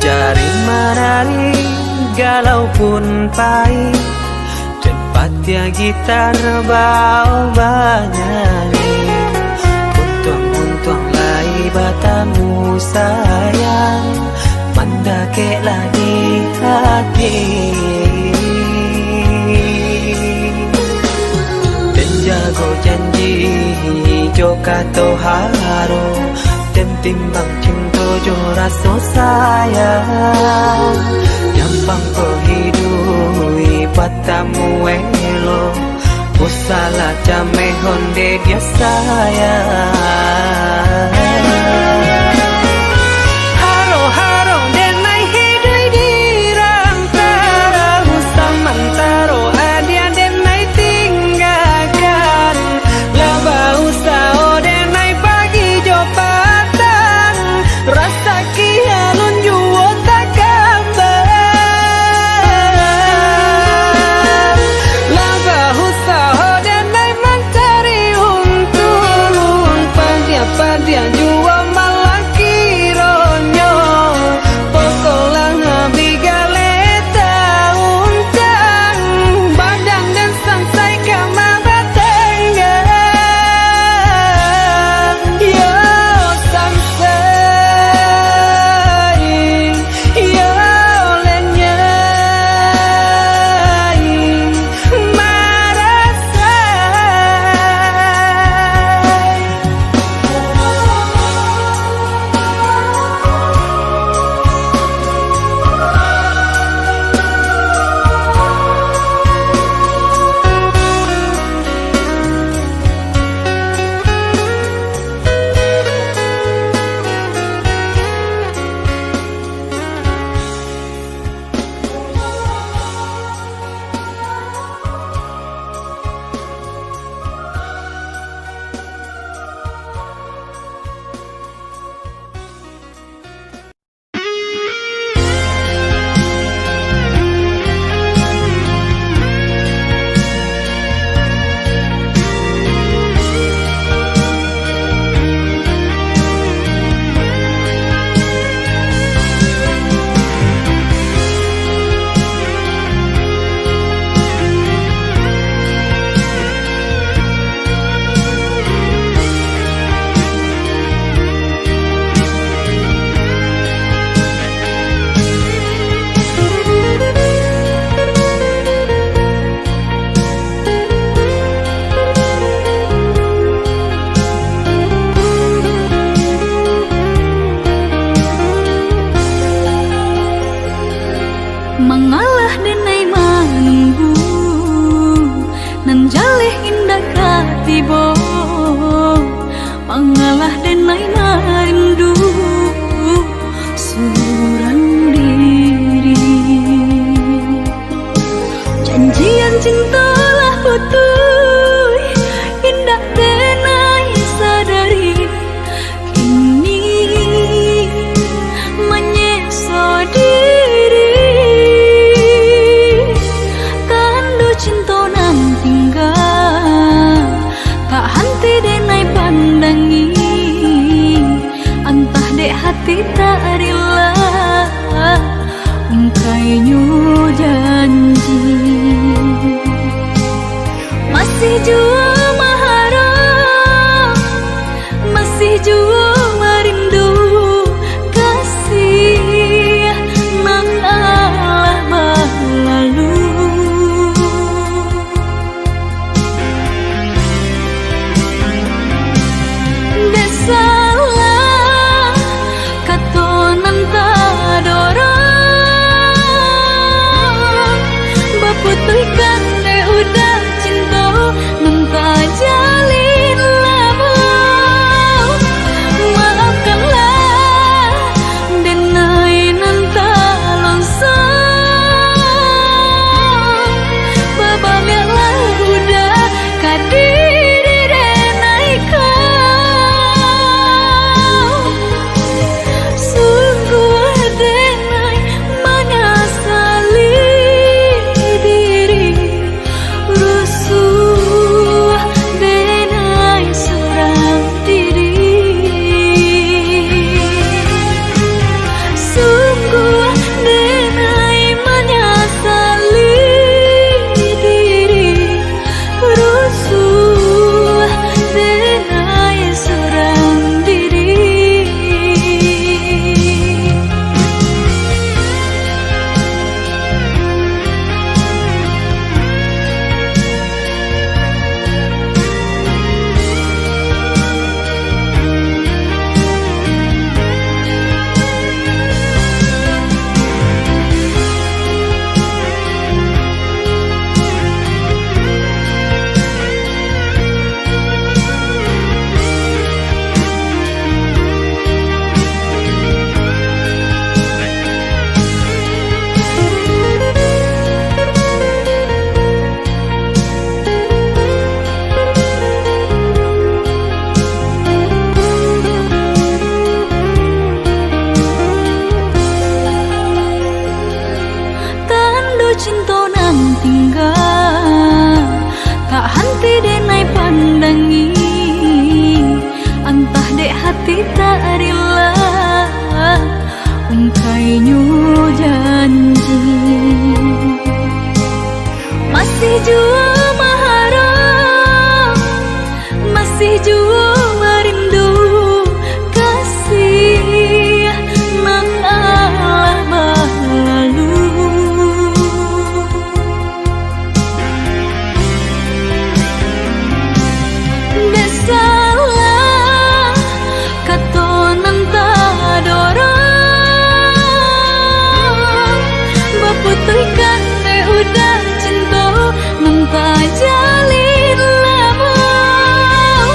Jari menari galau pun pahit, tempatnya gitar bau banyari. Untung lai batamu sayang, mendake lagi hati. Dan jago janji joka to haro, dan timbang cinta jo rasa sayang. Jampang ko hidui patamu elo, usala jame honde dia sayang. Haro haro denai hidui dirang taro, samantaro adia denai tinggalkan. Laba usao denai pagi jo patang, rasa kialun juo tak gambar. Laba usao denai mencari untung, mengalah denai marindu seorang diri. Janjian cintalah putus, indah denai sadari, kini menyesal diri. Tandu cinta nang tinggal, tak henti denai pandangi, entah dek hati tak rela ungkainya janji. Masih jua maharap, masih jua merindu kasih nang Allah berlalu. Desalah katonan tadorang, baputihkan de udah cinta nanta jalin labau. Maafkanlah denai nanta longsang, babalialah udah kadiri denai kau. Sungguh denai menyesali diri, rusuh denai seorang diri. Sungguh denai menyesali diri, rusuh denai seorang diri. Tandu cinta nang tinggal, tak henti denai pandangi, entah dek hati tak rela ungkainya janji. Masih jua maharap, masih jua merindu kasih nang Allah berlalu. Desalah katonan tadorang, baputihkan de udah cinta nanta jalin labau.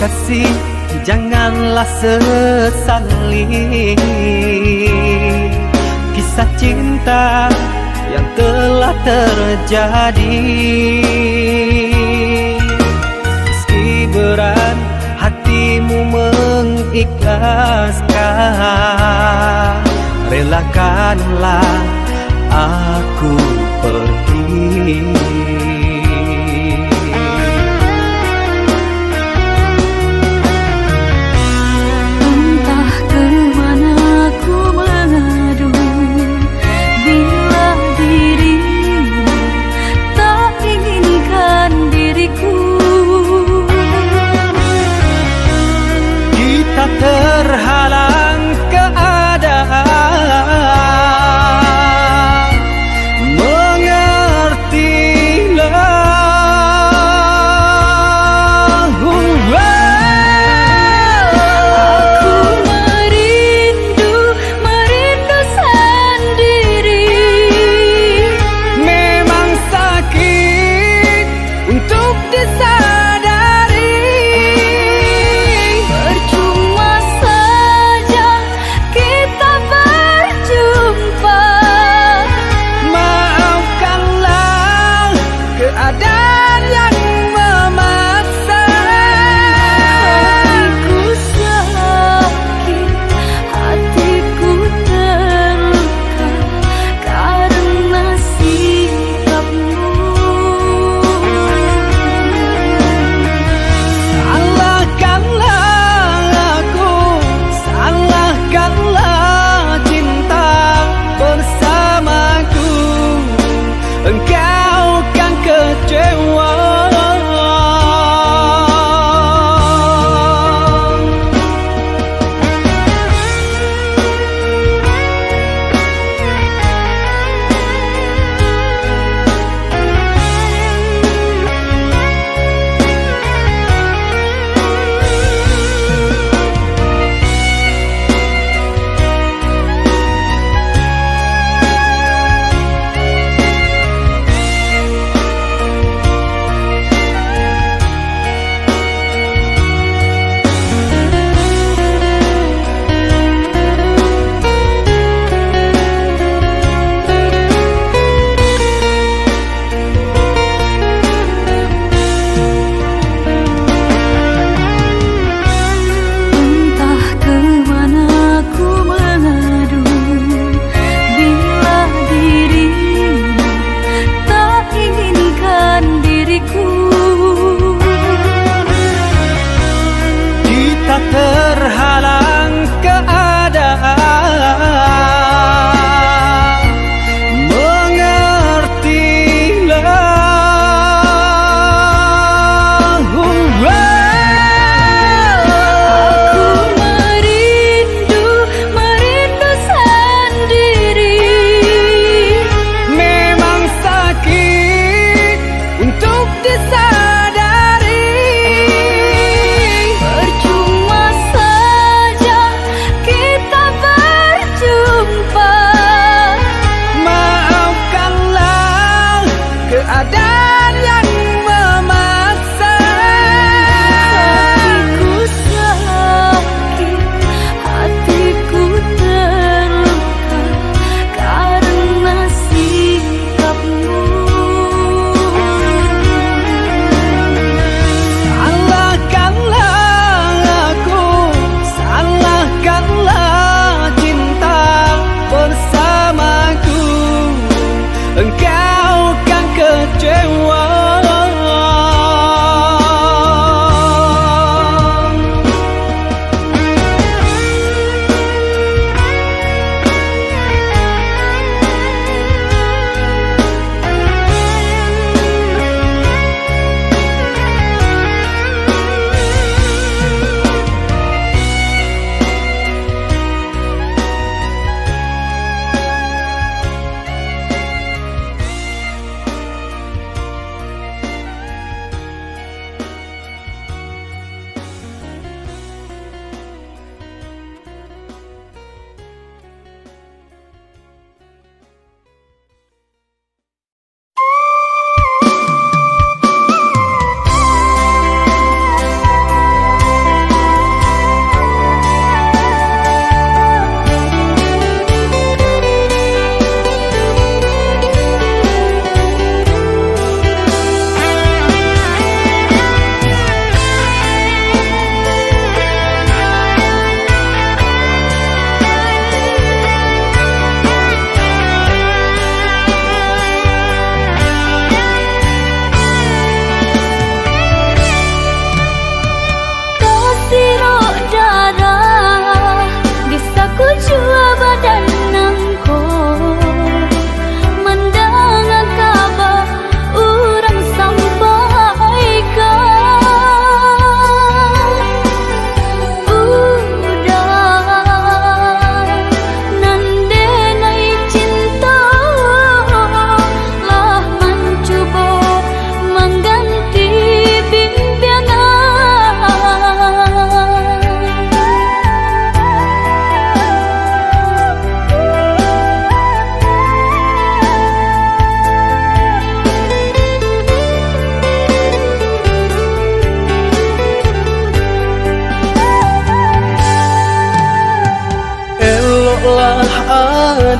kasih, janganlah sesali kisah cinta yang telah terjadi. Meski berat hatimu mengikhlaskan, relakanlah aku pergi. Entah kemana ku mengadu bila dirimu tak inginkan diriku. Kita terhalang keadaan, mengertilah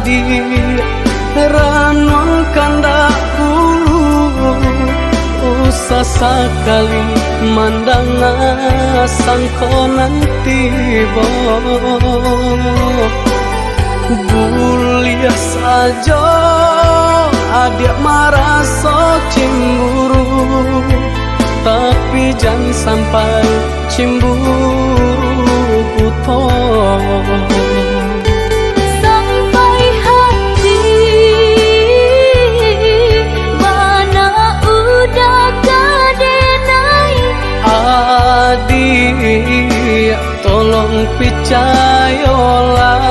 adi ranong kandak ulu usah sekali mandang sangkonan tiba buliah saja adik merasa cemburu tapi jangan sampai cemburu buta sampai hati mana udah kadenai adik tolong percayalah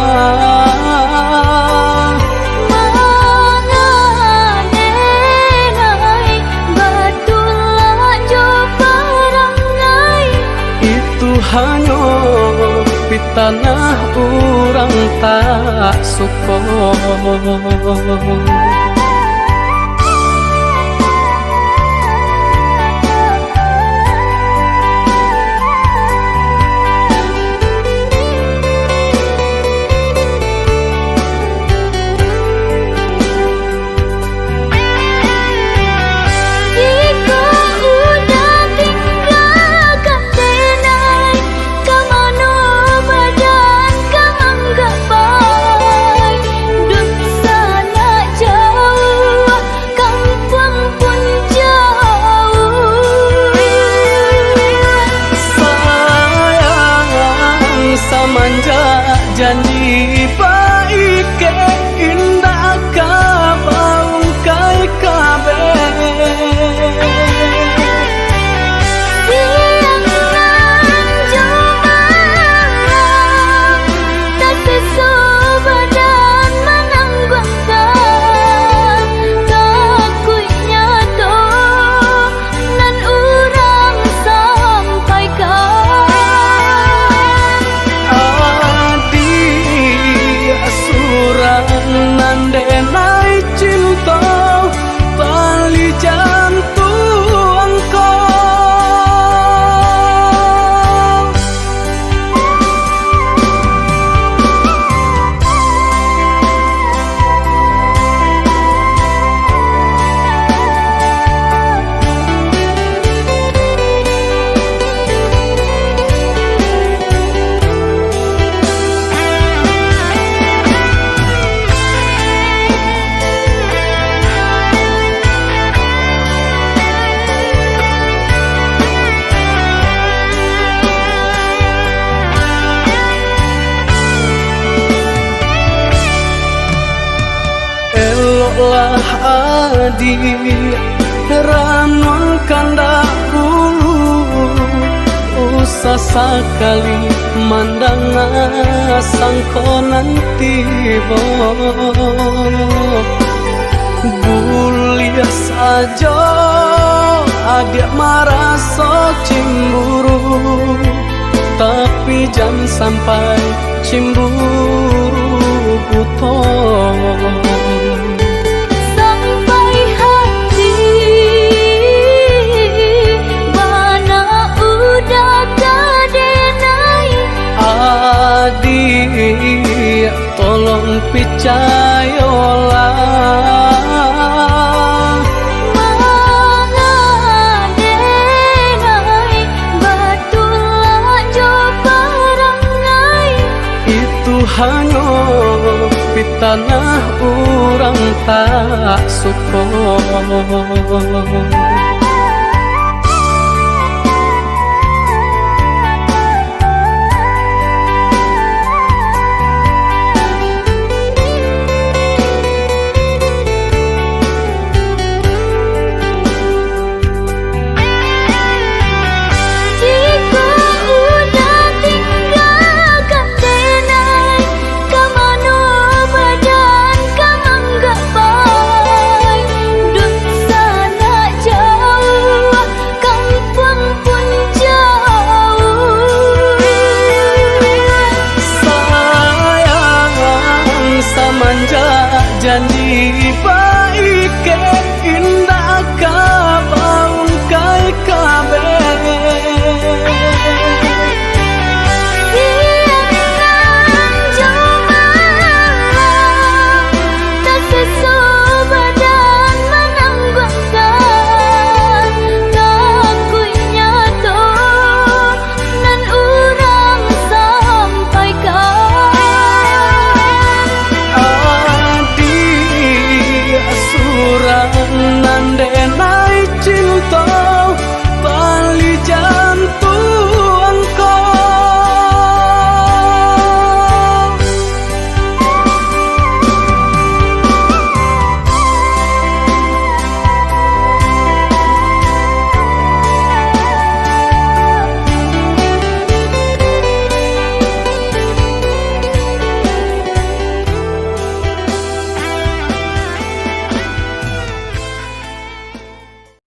hanya di tanah orang tak suka. Janji baik ke indah kabau kai kabe siang nan jumalang tak sesubadan menanggungkan kakunya to nan urang sampaikan nandenai cinta bali jantung lah adik ranong kandak ulu usah sekali mandang sangkonan tiba buliah saja adik merasa cemburu tapi jangan sampai cemburu buta adik tolong percayalah mangadenai batulah jo parangai itu hanya di tanah orang tak suka.